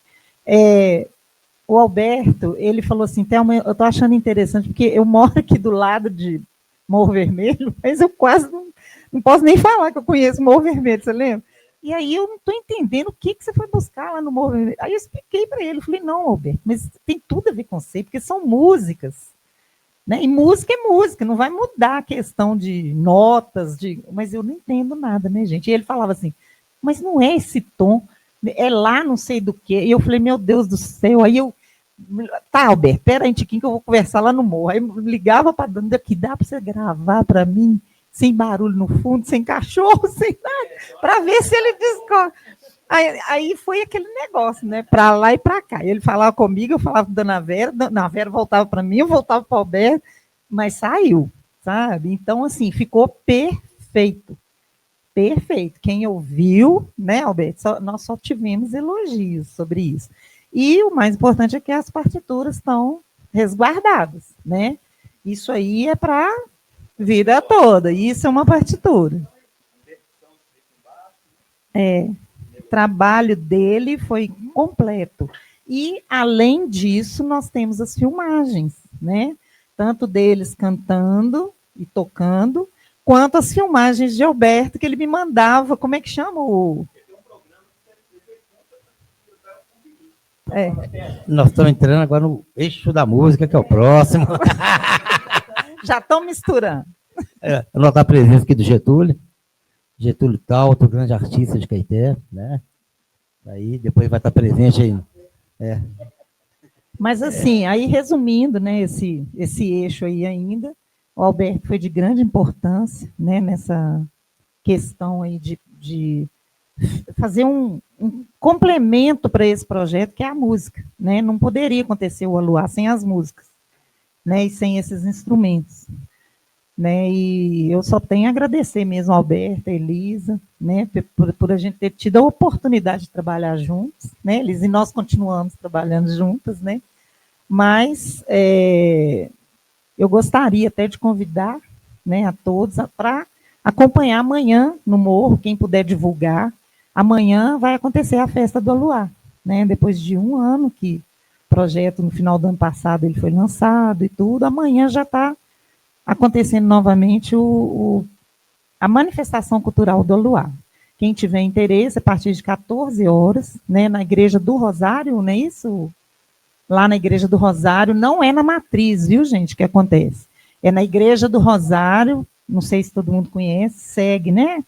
O Alberto, ele falou assim, Thelma, eu estou achando interessante, porque eu moro aqui do lado de Morro Vermelho, mas eu quase não posso nem falar que eu conheço Morro Vermelho, você lembra? E aí eu não estou entendendo o que você foi buscar lá no Morro Vermelho. Aí eu expliquei para ele, falei, não, Alberto, mas tem tudo a ver com você, porque são músicas. Né? E música é música, não vai mudar a questão de notas, mas eu não entendo nada, né, gente? E ele falava assim, mas não é esse tom, é lá não sei do que. E eu falei, meu Deus do céu, aí eu... Tá, Alberto, pera aí, Tiquinho, que eu vou conversar lá no morro. Aí eu ligava para Dani, que dá para você gravar para mim, sem barulho no fundo, sem cachorro, sem nada, para ver se ele descobre. Aí foi aquele negócio, né? Para lá e para cá. Ele falava comigo, eu falava com a Dona Vera, a Vera voltava para mim, eu voltava para o Alberto, mas saiu, sabe? Então, assim, ficou perfeito. Perfeito. Quem ouviu, né, Alberto? Nós só tivemos elogios sobre isso. E o mais importante é que as partituras estão resguardadas, né? Isso aí é para a vida toda. Isso é uma partitura. O trabalho dele foi completo. E, além disso, nós temos as filmagens, né? Tanto deles cantando e tocando, quanto as filmagens de Alberto, que ele me mandava, como é que chama o... Nós estamos entrando agora no eixo da música, que é o próximo. Já estão misturando. Anotar a presença aqui do Getúlio. Getúlio Tal, outro grande artista de Caeté, né? Aí depois vai estar presente aí. Mas assim, aí resumindo, né, esse eixo aí ainda, o Alberto foi de grande importância, né, nessa questão aí de fazer um complemento para esse projeto, que é a música, né? Não poderia acontecer o Aluá sem as músicas, né, e sem esses instrumentos, né? E eu só tenho a agradecer mesmo ao Alberto, a Elisa, né, por a gente ter tido a oportunidade de trabalhar juntos, né, Elisa, e nós continuamos trabalhando juntas, né? Mas eu gostaria até de convidar, né, a todos para acompanhar amanhã no Morro, quem puder divulgar. Amanhã vai acontecer a festa do Aluá, né? Depois de 1 ano que o projeto, no final do ano passado, ele foi lançado e tudo, amanhã já está acontecendo novamente a manifestação cultural do Aluá. Quem tiver interesse, a partir de 14 horas, né, na Igreja do Rosário, não é isso? Lá na Igreja do Rosário, não é na Matriz, viu, gente, que acontece. É na Igreja do Rosário, não sei se todo mundo conhece, segue, né?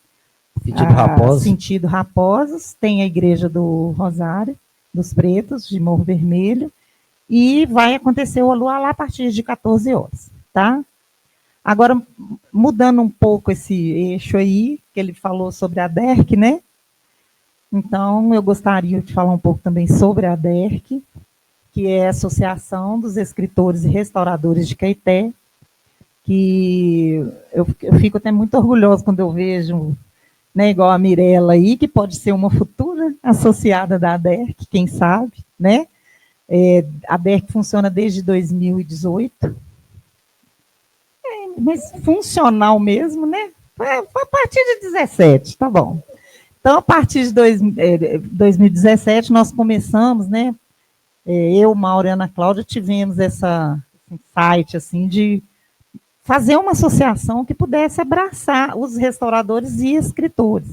Sentido Raposos. Sentido Raposos, tem a Igreja do Rosário, dos Pretos, de Morro Vermelho, e vai acontecer o Aluá lá a partir de 14 horas, tá? Agora, mudando um pouco esse eixo aí, que ele falou sobre a DERC, né? Então, eu gostaria de falar um pouco também sobre a DERC, que é a Associação dos Escritores e Restauradores de Caeté, que eu fico até muito orgulhosa quando eu vejo, né, igual a Mirella aí, que pode ser uma futura associada da DERC, quem sabe, né? A DERC funciona desde 2018, mas funcional mesmo, né? Foi a partir de 17, tá bom. Então, a partir de 2017, nós começamos, né? Eu, Mauro e Ana Cláudia tivemos esse insight, assim, de fazer uma associação que pudesse abraçar os restauradores e escritores.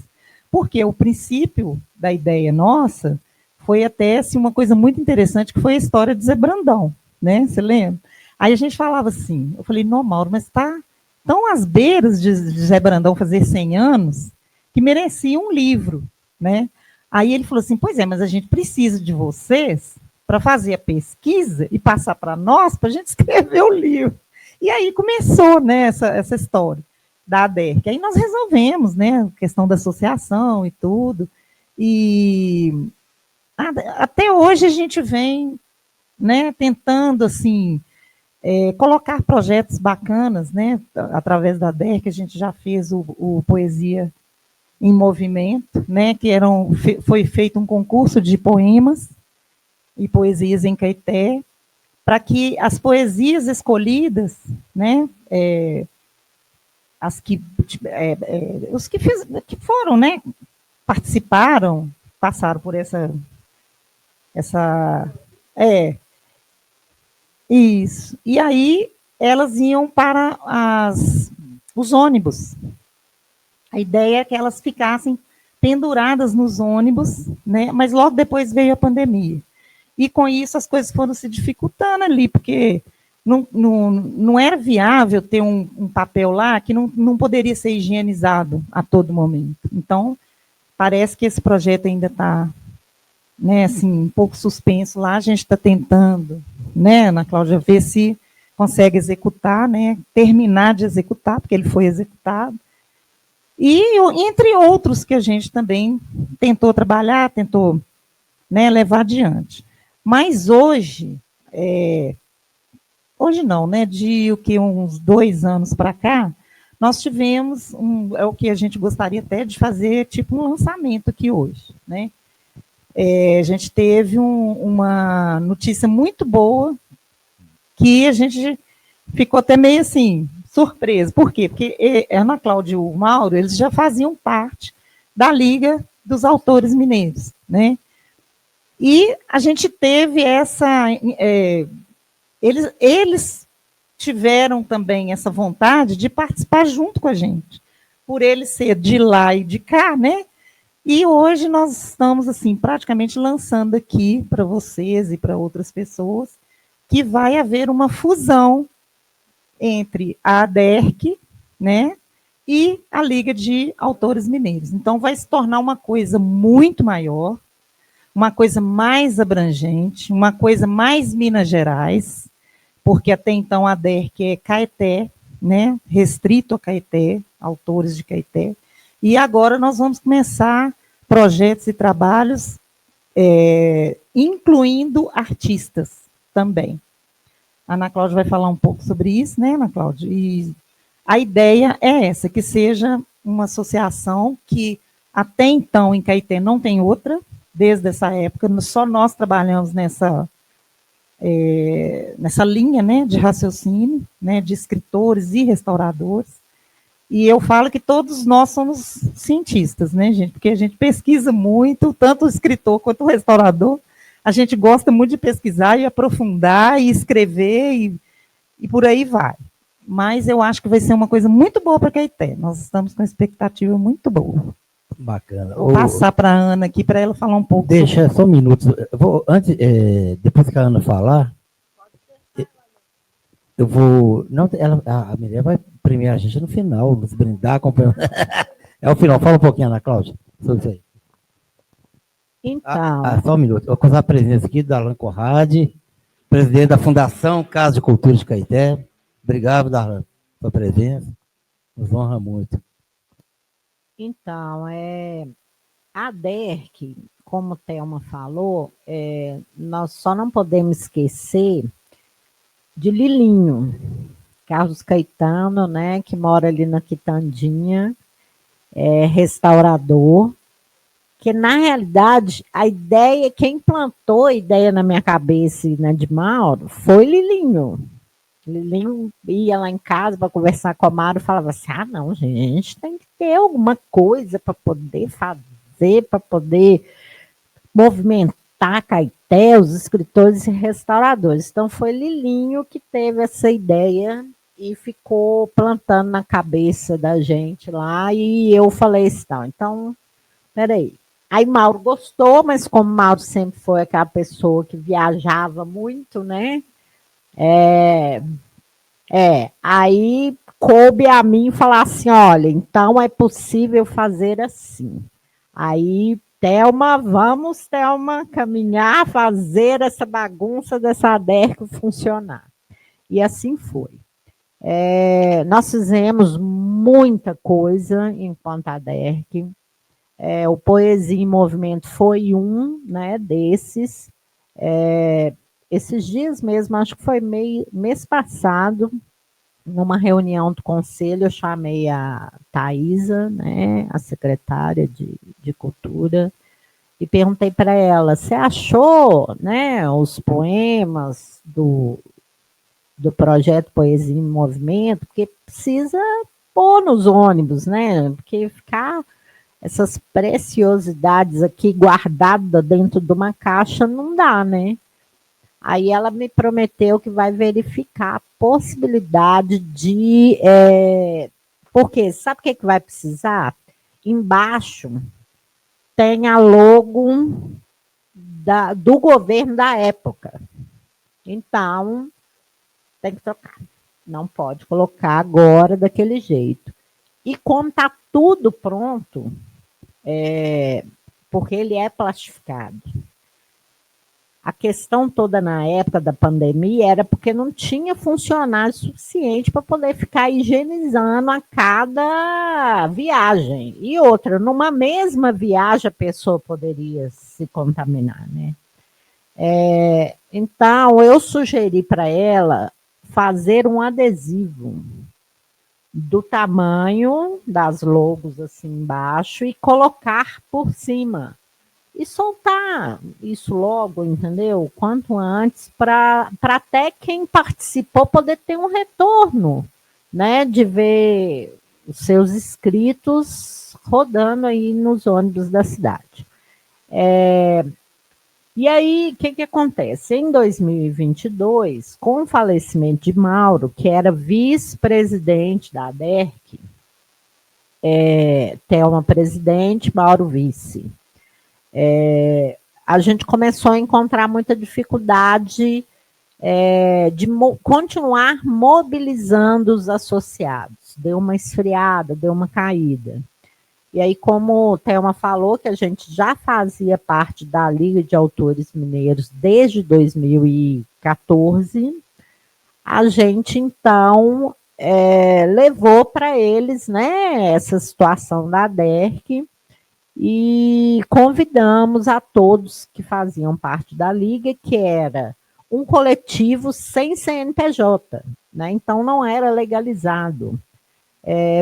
Porque o princípio da ideia nossa foi até assim, uma coisa muito interessante, que foi a história de Zé Brandão, né? Você lembra? Aí a gente falava assim, eu falei, não, Mauro, mas está tão às beiras de Zé Brandão fazer 100 anos, que merecia um livro, né? Aí ele falou assim, pois é, mas a gente precisa de vocês para fazer a pesquisa e passar para nós, para a gente escrever o livro. E aí começou, né, essa história da ADERC. Aí nós resolvemos, né, a questão da associação e tudo. E até hoje a gente vem, né, tentando, assim, colocar projetos bacanas, né, através da ADERC. A gente já fez o Poesia em Movimento, né, que foi feito um concurso de poemas e poesias em Caeté, para que as poesias escolhidas, né, os que foram, né, participaram, passaram por isso. E aí elas iam para os ônibus. A ideia é que elas ficassem penduradas nos ônibus, né, mas logo depois veio a pandemia. E com isso as coisas foram se dificultando ali, porque não era viável ter um papel lá que não poderia ser higienizado a todo momento. Então, parece que esse projeto ainda está, né, assim, um pouco suspenso lá. A gente está tentando, né, Ana Cláudia, ver se consegue executar, né, terminar de executar, porque ele foi executado. E entre outros que a gente também tentou trabalhar, tentou, né, levar adiante. Mas hoje não, né, de uns 2 anos para cá, nós tivemos, o que a gente gostaria até de fazer, tipo um lançamento aqui hoje, né? A gente teve uma notícia muito boa, que a gente ficou até meio assim, surpreso. Por quê? Porque a Ana Cláudia e o Mauro, eles já faziam parte da Liga dos Autores Mineiros, né? E a gente teve eles tiveram também essa vontade de participar junto com a gente. Por ele ser de lá e de cá, né? E hoje nós estamos, assim, praticamente lançando aqui para vocês e para outras pessoas que vai haver uma fusão entre a ADERC, né, e a Liga de Autores Mineiros. Então, vai se tornar uma coisa muito maior, uma coisa mais abrangente, uma coisa mais Minas Gerais, porque até então a ADERC é Caeté, né, restrito a Caeté, autores de Caeté, e agora nós vamos começar projetos e trabalhos incluindo artistas também. A Ana Cláudia vai falar um pouco sobre isso, né, Ana Cláudia? E a ideia é essa, que seja uma associação que até então em Caeté não tem outra, desde essa época, só nós trabalhamos nessa linha, né, de raciocínio, né, de escritores e restauradores. E eu falo que todos nós somos cientistas, né, gente? Porque a gente pesquisa muito, tanto o escritor quanto o restaurador. A gente gosta muito de pesquisar e aprofundar e escrever e por aí vai. Mas eu acho que vai ser uma coisa muito boa para Caeté. Nós estamos com uma expectativa muito boa. Bacana. Vou passar para a Ana aqui para ela falar um pouco. Deixa só um minuto. Eu vou, antes, depois que a Ana falar, eu vou. Não, a Miriam vai premiar a gente no final, nos brindar, acompanhar. É o final. Fala um pouquinho, Ana Cláudia, sobre isso aí. Então, Só um minuto. Eu vou contar a presença aqui da Darlan Conrad, presidente da Fundação Casa de Cultura de Caeté. Obrigado, Darlan, pela presença. Nos honra muito. Então, a DERC, como o Thelma falou, nós só não podemos esquecer de Lilinho, Carlos Caetano, né, que mora ali na Quitandinha, restaurador, que na realidade a ideia, quem plantou a ideia na minha cabeça e na de Mauro foi Lilinho. Lilinho ia lá em casa para conversar com a Mauro e falava assim, não, gente, a gente tem que ter alguma coisa para poder fazer, para poder movimentar Caeté, os escritores e restauradores. Então foi Lilinho que teve essa ideia e ficou plantando na cabeça da gente lá, e eu falei assim, então, peraí. Aí Mauro gostou, mas como Mauro sempre foi aquela pessoa que viajava muito, né? Aí coube a mim falar assim, olha, então é possível fazer assim. Aí, Thelma, vamos, Thelma, caminhar, fazer essa bagunça dessa ADERC funcionar. E assim foi. Nós fizemos muita coisa enquanto ADERC. O Poesia em Movimento foi um, né, desses. Esses dias mesmo, acho que foi mês passado, numa reunião do conselho, eu chamei a Thaisa, né, a secretária de Cultura, e perguntei para ela, você achou, né, os poemas do projeto Poesia em Movimento? Porque precisa pôr nos ônibus, né, porque ficar essas preciosidades aqui guardadas dentro de uma caixa não dá, né? Aí ela me prometeu que vai verificar a possibilidade de... porque sabe o que vai precisar? Embaixo tem a logo do governo da época. Então, tem que trocar. Não pode colocar agora daquele jeito. E como está tudo pronto, porque ele é plastificado. A questão toda na época da pandemia era porque não tinha funcionário suficiente para poder ficar higienizando a cada viagem. E outra, numa mesma viagem a pessoa poderia se contaminar, né? Então, eu sugeri para ela fazer um adesivo do tamanho das logos assim embaixo e colocar por cima. E soltar isso logo, entendeu? Quanto antes, para até quem participou poder ter um retorno, né? De ver os seus escritos rodando aí nos ônibus da cidade. E aí, o que acontece? Em 2022, com o falecimento de Mauro, que era vice-presidente da ADERC, Thelma presidente, Mauro vice. A gente começou a encontrar muita dificuldade de continuar mobilizando os associados. Deu uma esfriada, deu uma caída. E aí, como Thelma falou, que a gente já fazia parte da Liga de Autores Mineiros desde 2014, a gente, então, levou para eles, né, essa situação da DERC e convidamos a todos que faziam parte da Liga, que era um coletivo sem CNPJ, né, então não era legalizado,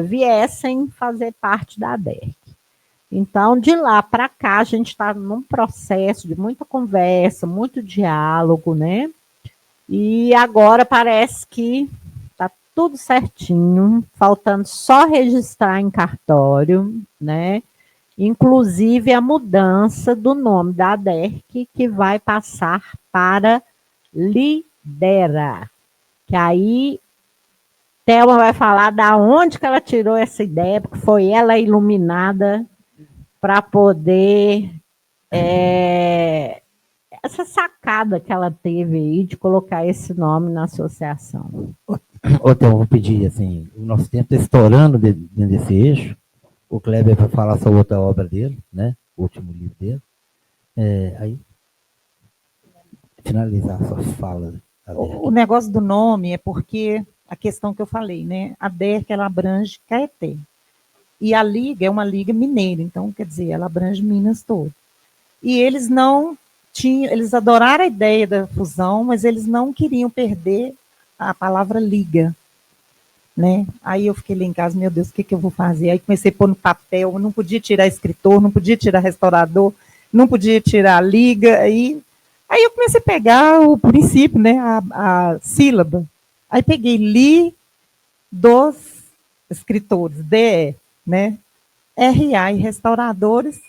viessem fazer parte da DERC. Então, de lá para cá, a gente está num processo de muita conversa, muito diálogo, né? E agora parece que está tudo certinho, faltando só registrar em cartório, né? Inclusive a mudança do nome da DERC, que vai passar para Lidera, que aí Thelma vai falar da onde que ela tirou essa ideia, porque foi ela iluminada para poder essa sacada que ela teve aí de colocar esse nome na associação. Então, eu vou pedir, assim, o nosso tempo está estourando dentro desse eixo. O Kleber vai falar sobre outra obra dele, né? O último livro dele. Aí, finalizar a sua fala. O negócio do nome é porque a questão que eu falei, né? A DERC, ela abrange Caeté. E a Liga é uma Liga mineira, então, quer dizer, ela abrange Minas todo. E eles não tinham, eles adoraram a ideia da fusão, mas eles não queriam perder a palavra Liga, né? Aí eu fiquei lá em casa, meu Deus, o que eu vou fazer? Aí comecei a pôr no papel, não podia tirar escritor, não podia tirar restaurador, não podia tirar Liga, aí eu comecei a pegar o princípio, né, a sílaba. Aí peguei li dos escritores, DE, né? RA e restauradores,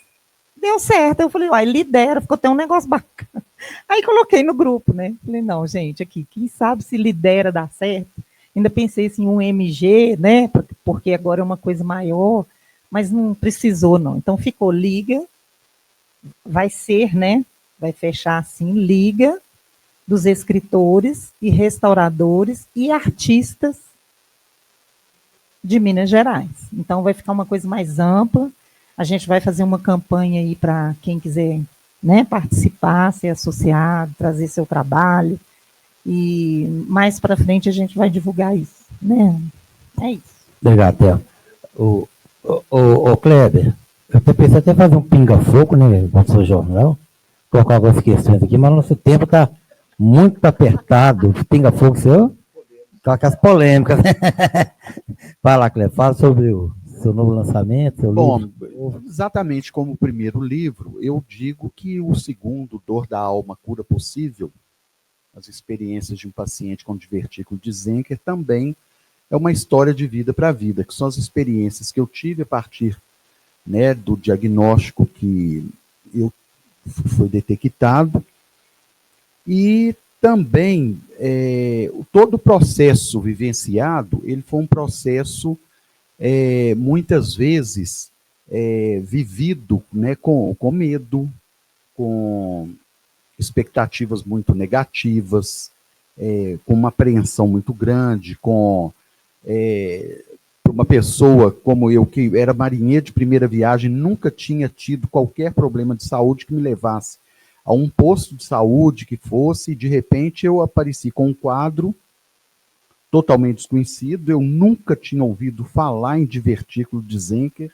deu certo. Eu falei, uai, lidera, ficou até um negócio bacana. Aí coloquei no grupo, né? Falei, não, gente, aqui, quem sabe se lidera dá certo. Ainda pensei assim, um MG, né? Porque agora é uma coisa maior, mas não precisou, não. Então ficou Liga, vai ser, né? Vai fechar assim, Liga dos escritores e restauradores e artistas de Minas Gerais. Então vai ficar uma coisa mais ampla. A gente vai fazer uma campanha aí para quem quiser, né, participar, ser associado, trazer seu trabalho. E mais para frente a gente vai divulgar isso, né? É isso. Obrigado, Thelma. O Kleber, eu estou pensando até fazer um pinga-fogo, né, com o seu jornal, colocar algumas questões aqui, mas nosso tempo está muito apertado. Pinga-fogo, seu? Com as polêmicas. Vai lá, Kleber, fala sobre o seu novo lançamento. Seu Bom, livro. exatamente como o primeiro livro, eu digo que o segundo, Dor da Alma, Cura Possível, as experiências de um paciente com divertículo de Zenker, também é uma história de vida para a vida, que são as experiências que eu tive a partir, né, do diagnóstico que foi detectado, e também todo o processo vivenciado, ele foi um processo muitas vezes vivido, né, com medo, com expectativas muito negativas, com uma apreensão muito grande, com uma pessoa como eu, que era marinheiro de primeira viagem, nunca tinha tido qualquer problema de saúde que me levasse a um posto de saúde que fosse, e de repente eu apareci com um quadro totalmente desconhecido, eu nunca tinha ouvido falar em divertículo de Zenker,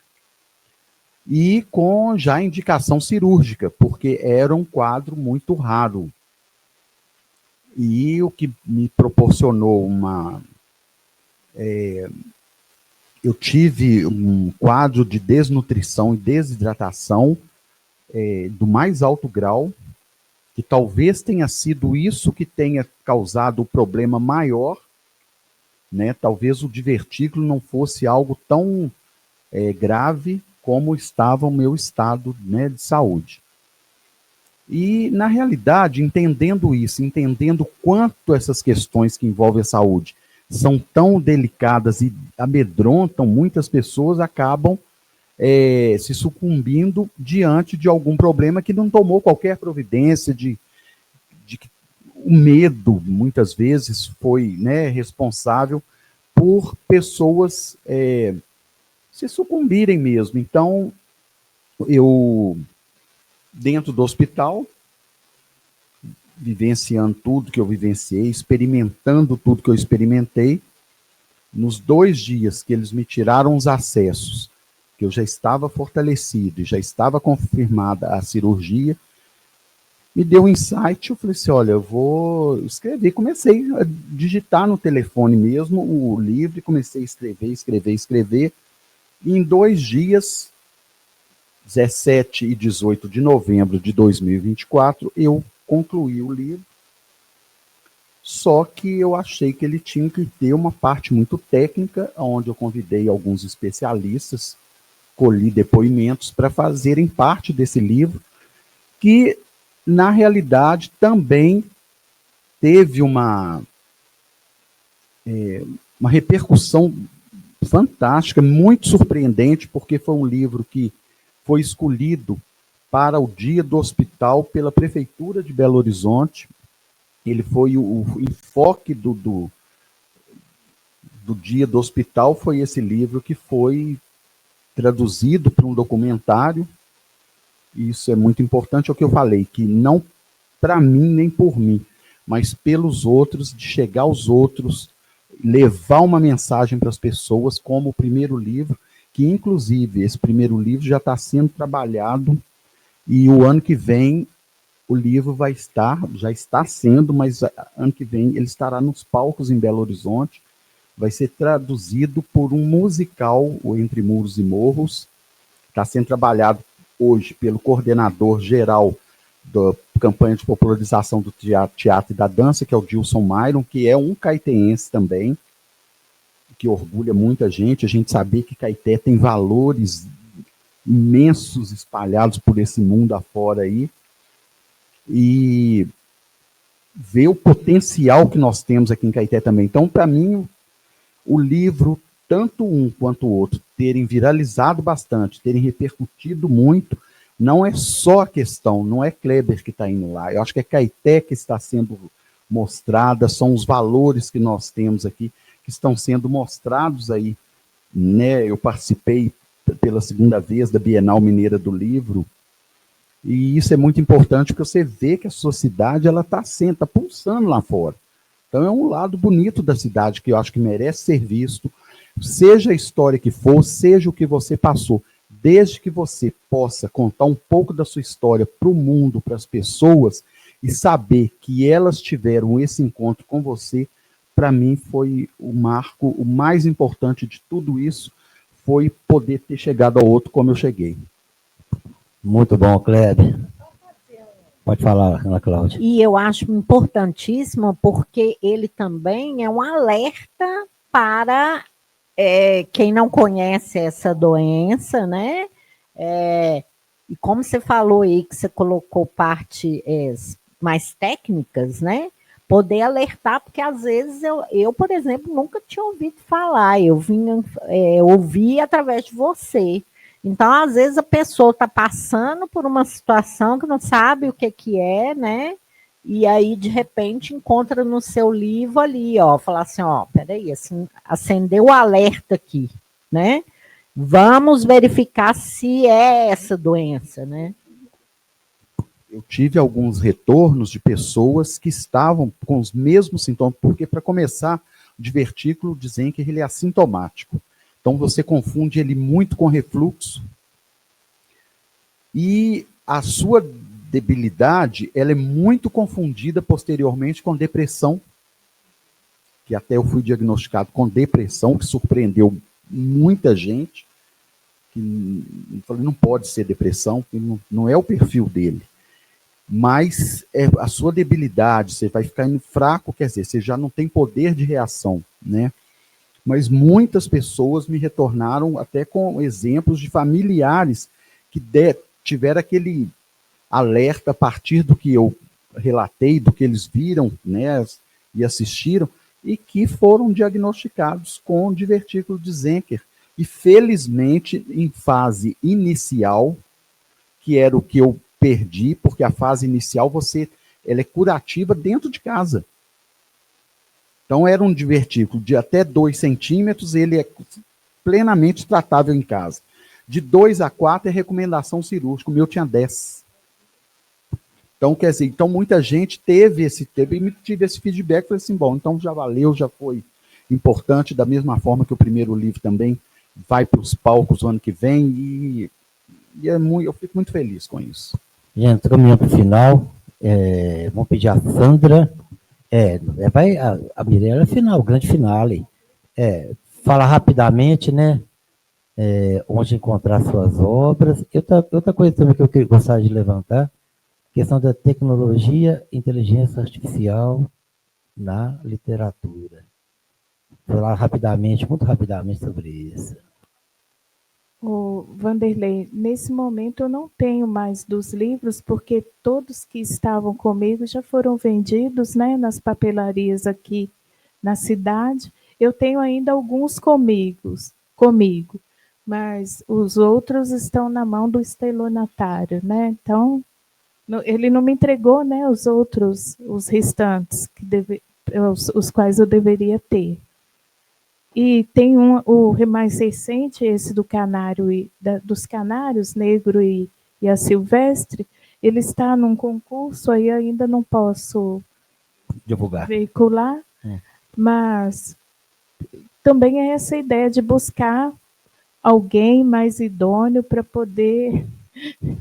e com já indicação cirúrgica, porque era um quadro muito raro. E o que me proporcionou eu tive um quadro de desnutrição e desidratação do mais alto grau, que talvez tenha sido isso que tenha causado o problema maior, né? Talvez o divertículo não fosse algo tão grave como estava o meu estado, né, de saúde. E, na realidade, entendendo isso, entendendo quanto essas questões que envolvem a saúde são tão delicadas e amedrontam, muitas pessoas acabam se sucumbindo diante de algum problema que não tomou qualquer providência, o medo, muitas vezes, foi, né, responsável por pessoas se sucumbirem mesmo. Então, eu, dentro do hospital, vivenciando tudo que eu vivenciei, experimentando tudo que eu experimentei, nos 2 dias que eles me tiraram os acessos, que eu já estava fortalecido e já estava confirmada a cirurgia, me deu um insight, eu falei assim, olha, eu vou escrever. Comecei a digitar no telefone mesmo o livro, comecei a escrever, e em 2 dias, 17 e 18 de novembro de 2024, eu concluí o livro, só que eu achei que ele tinha que ter uma parte muito técnica, onde eu convidei alguns especialistas, colhi depoimentos para fazerem parte desse livro, que, na realidade, também teve uma repercussão fantástica, muito surpreendente, porque foi um livro que foi escolhido para o Dia do Hospital pela Prefeitura de Belo Horizonte. Ele foi o enfoque do Dia do Hospital, foi esse livro que foi traduzido para um documentário. Isso é muito importante, é o que eu falei, que não para mim nem por mim, mas pelos outros, de chegar aos outros, levar uma mensagem para as pessoas, como o primeiro livro, que inclusive esse primeiro livro já está sendo trabalhado, e o ano que vem o livro já está sendo, mas ano que vem ele estará nos palcos em Belo Horizonte, vai ser traduzido por um musical, o Entre Muros e Morros, está sendo trabalhado hoje pelo coordenador geral da campanha de popularização do teatro e da dança, que é o Dilson Myron, que é um caetense também, que orgulha muita gente, a gente saber que Caeté tem valores imensos espalhados por esse mundo afora aí, e ver o potencial que nós temos aqui em Caeté também. Então, para mim, o livro, tanto um quanto o outro, terem viralizado bastante, terem repercutido muito, não é só a questão, não é Kleber que está indo lá, eu acho que é Caeté que está sendo mostrada, são os valores que nós temos aqui, que estão sendo mostrados aí, né? Eu participei pela 2ª vez da Bienal Mineira do Livro, e isso é muito importante, porque você vê que a sociedade está pulsando lá fora. Então é um lado bonito da cidade, que eu acho que merece ser visto, seja a história que for, seja o que você passou, desde que você possa contar um pouco da sua história para o mundo, para as pessoas, e saber que elas tiveram esse encontro com você, para mim foi o marco, o mais importante de tudo isso, foi poder ter chegado ao outro como eu cheguei. Muito bom, Kleber. Pode falar, Ana Cláudia. E eu acho importantíssimo porque ele também é um alerta para quem não conhece essa doença, né? E como você falou aí, que você colocou parte mais técnicas, né? Poder alertar, porque às vezes eu, por exemplo, nunca tinha ouvido falar, eu ouvi através de você. Então, às vezes, a pessoa está passando por uma situação que não sabe o que é, né? E aí, de repente, encontra no seu livro ali, ó, falar assim, ó, peraí, assim, acendeu o alerta aqui, né? Vamos verificar se é essa doença, né? Eu tive alguns retornos de pessoas que estavam com os mesmos sintomas, porque, para começar, o divertículo dizem que ele é assintomático. Então, você confunde ele muito com refluxo. E a sua debilidade, ela é muito confundida posteriormente com depressão, que até eu fui diagnosticado com depressão, que surpreendeu muita gente, que falei, não pode ser depressão, não é o perfil dele. Mas a sua debilidade, você vai ficando fraco, quer dizer, você já não tem poder de reação, né? Mas muitas pessoas me retornaram até com exemplos de familiares que tiveram aquele alerta a partir do que eu relatei, do que eles viram, né, e assistiram, e que foram diagnosticados com divertículo de Zenker. E, felizmente, em fase inicial, que era o que eu perdi, porque a fase inicial ela é curativa dentro de casa. Então, era um divertículo de até 2 centímetros, ele é plenamente tratável em casa. De 2 a 4 é recomendação cirúrgica, o meu tinha 10. Então, quer dizer, muita gente tive esse feedback, falei assim, bom, então já valeu, já foi importante, da mesma forma que o primeiro livro também vai para os palcos o ano que vem, e eu fico muito feliz com isso. Gente, caminhando para o final, vamos pedir a Sandra, a Mirella é final, grande finale. Fala rapidamente, né? Onde encontrar suas obras. Outra coisa também que eu gostaria de levantar, questão da tecnologia, inteligência artificial na literatura. Falar rapidamente, muito rapidamente sobre isso. O Vanderlei, nesse momento eu não tenho mais dos livros, porque todos que estavam comigo já foram vendidos, né, nas papelarias aqui na cidade. Eu tenho ainda alguns comigo, mas os outros estão na mão do estelionatário, né? Então, ele não me entregou, né, os restantes, os quais eu deveria ter. E tem o mais recente, esse do canário dos canários, negro e a silvestre, ele está num concurso, aí ainda não posso divulgar, veicular, mas também é essa ideia de buscar alguém mais idôneo para poder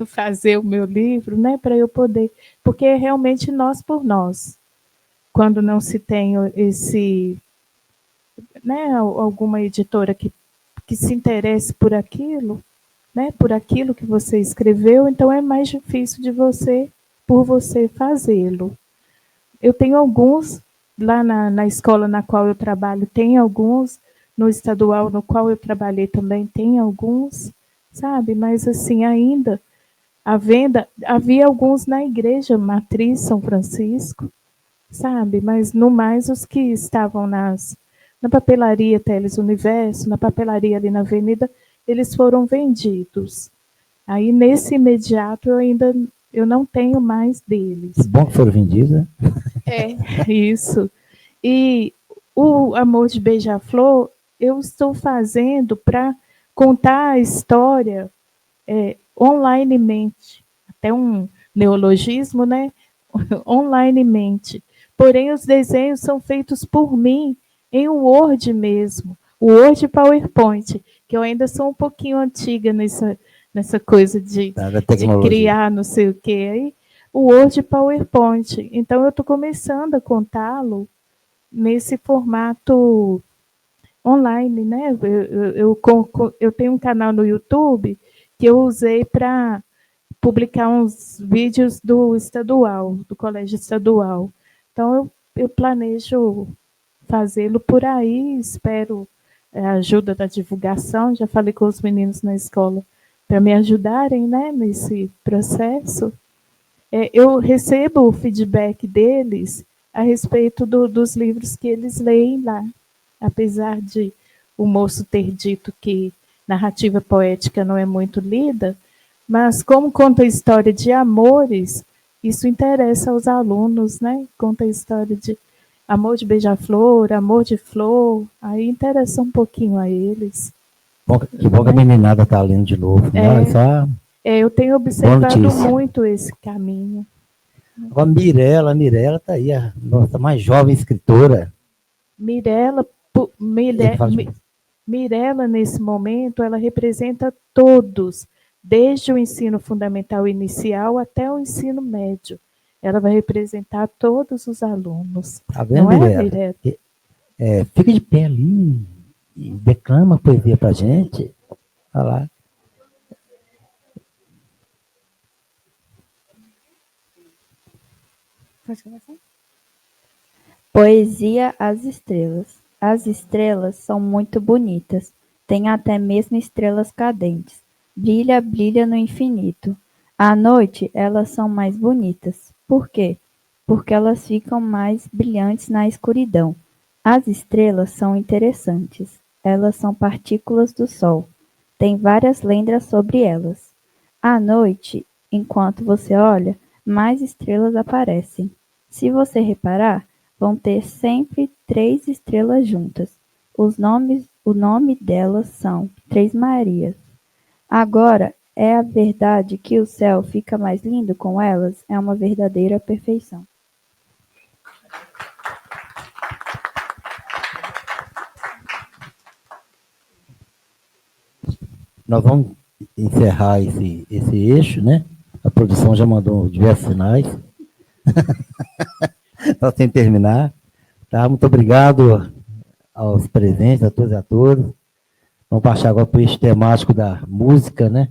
fazer o meu livro, né? Para eu poder, porque é realmente nós por nós. Quando não se tem esse, né, alguma editora que se interesse por aquilo, né, por aquilo que você escreveu, então é mais difícil por você fazê-lo. Eu tenho alguns, lá na escola na qual eu trabalho, tem alguns, no estadual no qual eu trabalhei também tem alguns, sabe? Mas assim, ainda, a venda, havia alguns na igreja matriz São Francisco, sabe? Mas no mais os que estavam na papelaria Teles Universo, na papelaria ali na avenida, eles foram vendidos. Aí, nesse imediato, eu não tenho mais deles. Que bom que foram vendidos, né? Isso. E o Amor de Beija-Flor, eu estou fazendo para contar a história onlinemente. Até um neologismo, né? Onlinemente. Porém, os desenhos são feitos por mim, em Word mesmo. O Word e PowerPoint, que eu ainda sou um pouquinho antiga nessa coisa de criar não sei o quê. Aí, o Word e PowerPoint. Então, eu estou começando a contá-lo nesse formato online, né? Eu tenho um canal no YouTube que eu usei para publicar uns vídeos do estadual, do colégio estadual. Então, eu planejo fazê-lo por aí, espero a ajuda da divulgação. Já falei com os meninos na escola para me ajudarem, né, nesse processo. Eu recebo o feedback deles a respeito dos livros que eles leem lá. Apesar de o moço ter dito que narrativa poética não é muito lida, mas como conta a história de amores, isso interessa aos alunos, né? Conta a história de amor de beija-flor, amor de flor, aí interessa um pouquinho a eles. Que bom que a meninada está lendo de novo. Né? Eu tenho observado muito esse caminho. Agora, Mirella está aí, a nossa mais jovem escritora. Mirella, nesse momento, ela representa todos, desde o ensino fundamental inicial até o ensino médio. Ela vai representar todos os alunos. Tá vendo, Mirella? Fica de pé ali e declama a poesia para a gente. Olha lá. Pode começar? Poesia às estrelas. As estrelas são muito bonitas. Tem até mesmo estrelas cadentes. Brilha, brilha no infinito. À noite, elas são mais bonitas. Por quê? Porque elas ficam mais brilhantes na escuridão. As estrelas são interessantes. Elas são partículas do Sol. Tem várias lendas sobre elas. À noite, enquanto você olha, mais estrelas aparecem. Se você reparar, vão ter sempre 3 estrelas juntas. O nome delas são Três Marias. Agora, é a verdade que o céu fica mais lindo com elas? É uma verdadeira perfeição. Nós vamos encerrar esse eixo, né? A produção já mandou diversos sinais. Só sem terminar. Tá? Muito obrigado aos presentes, a todos e a todas. Vamos passar agora para o eixo temático da música, né?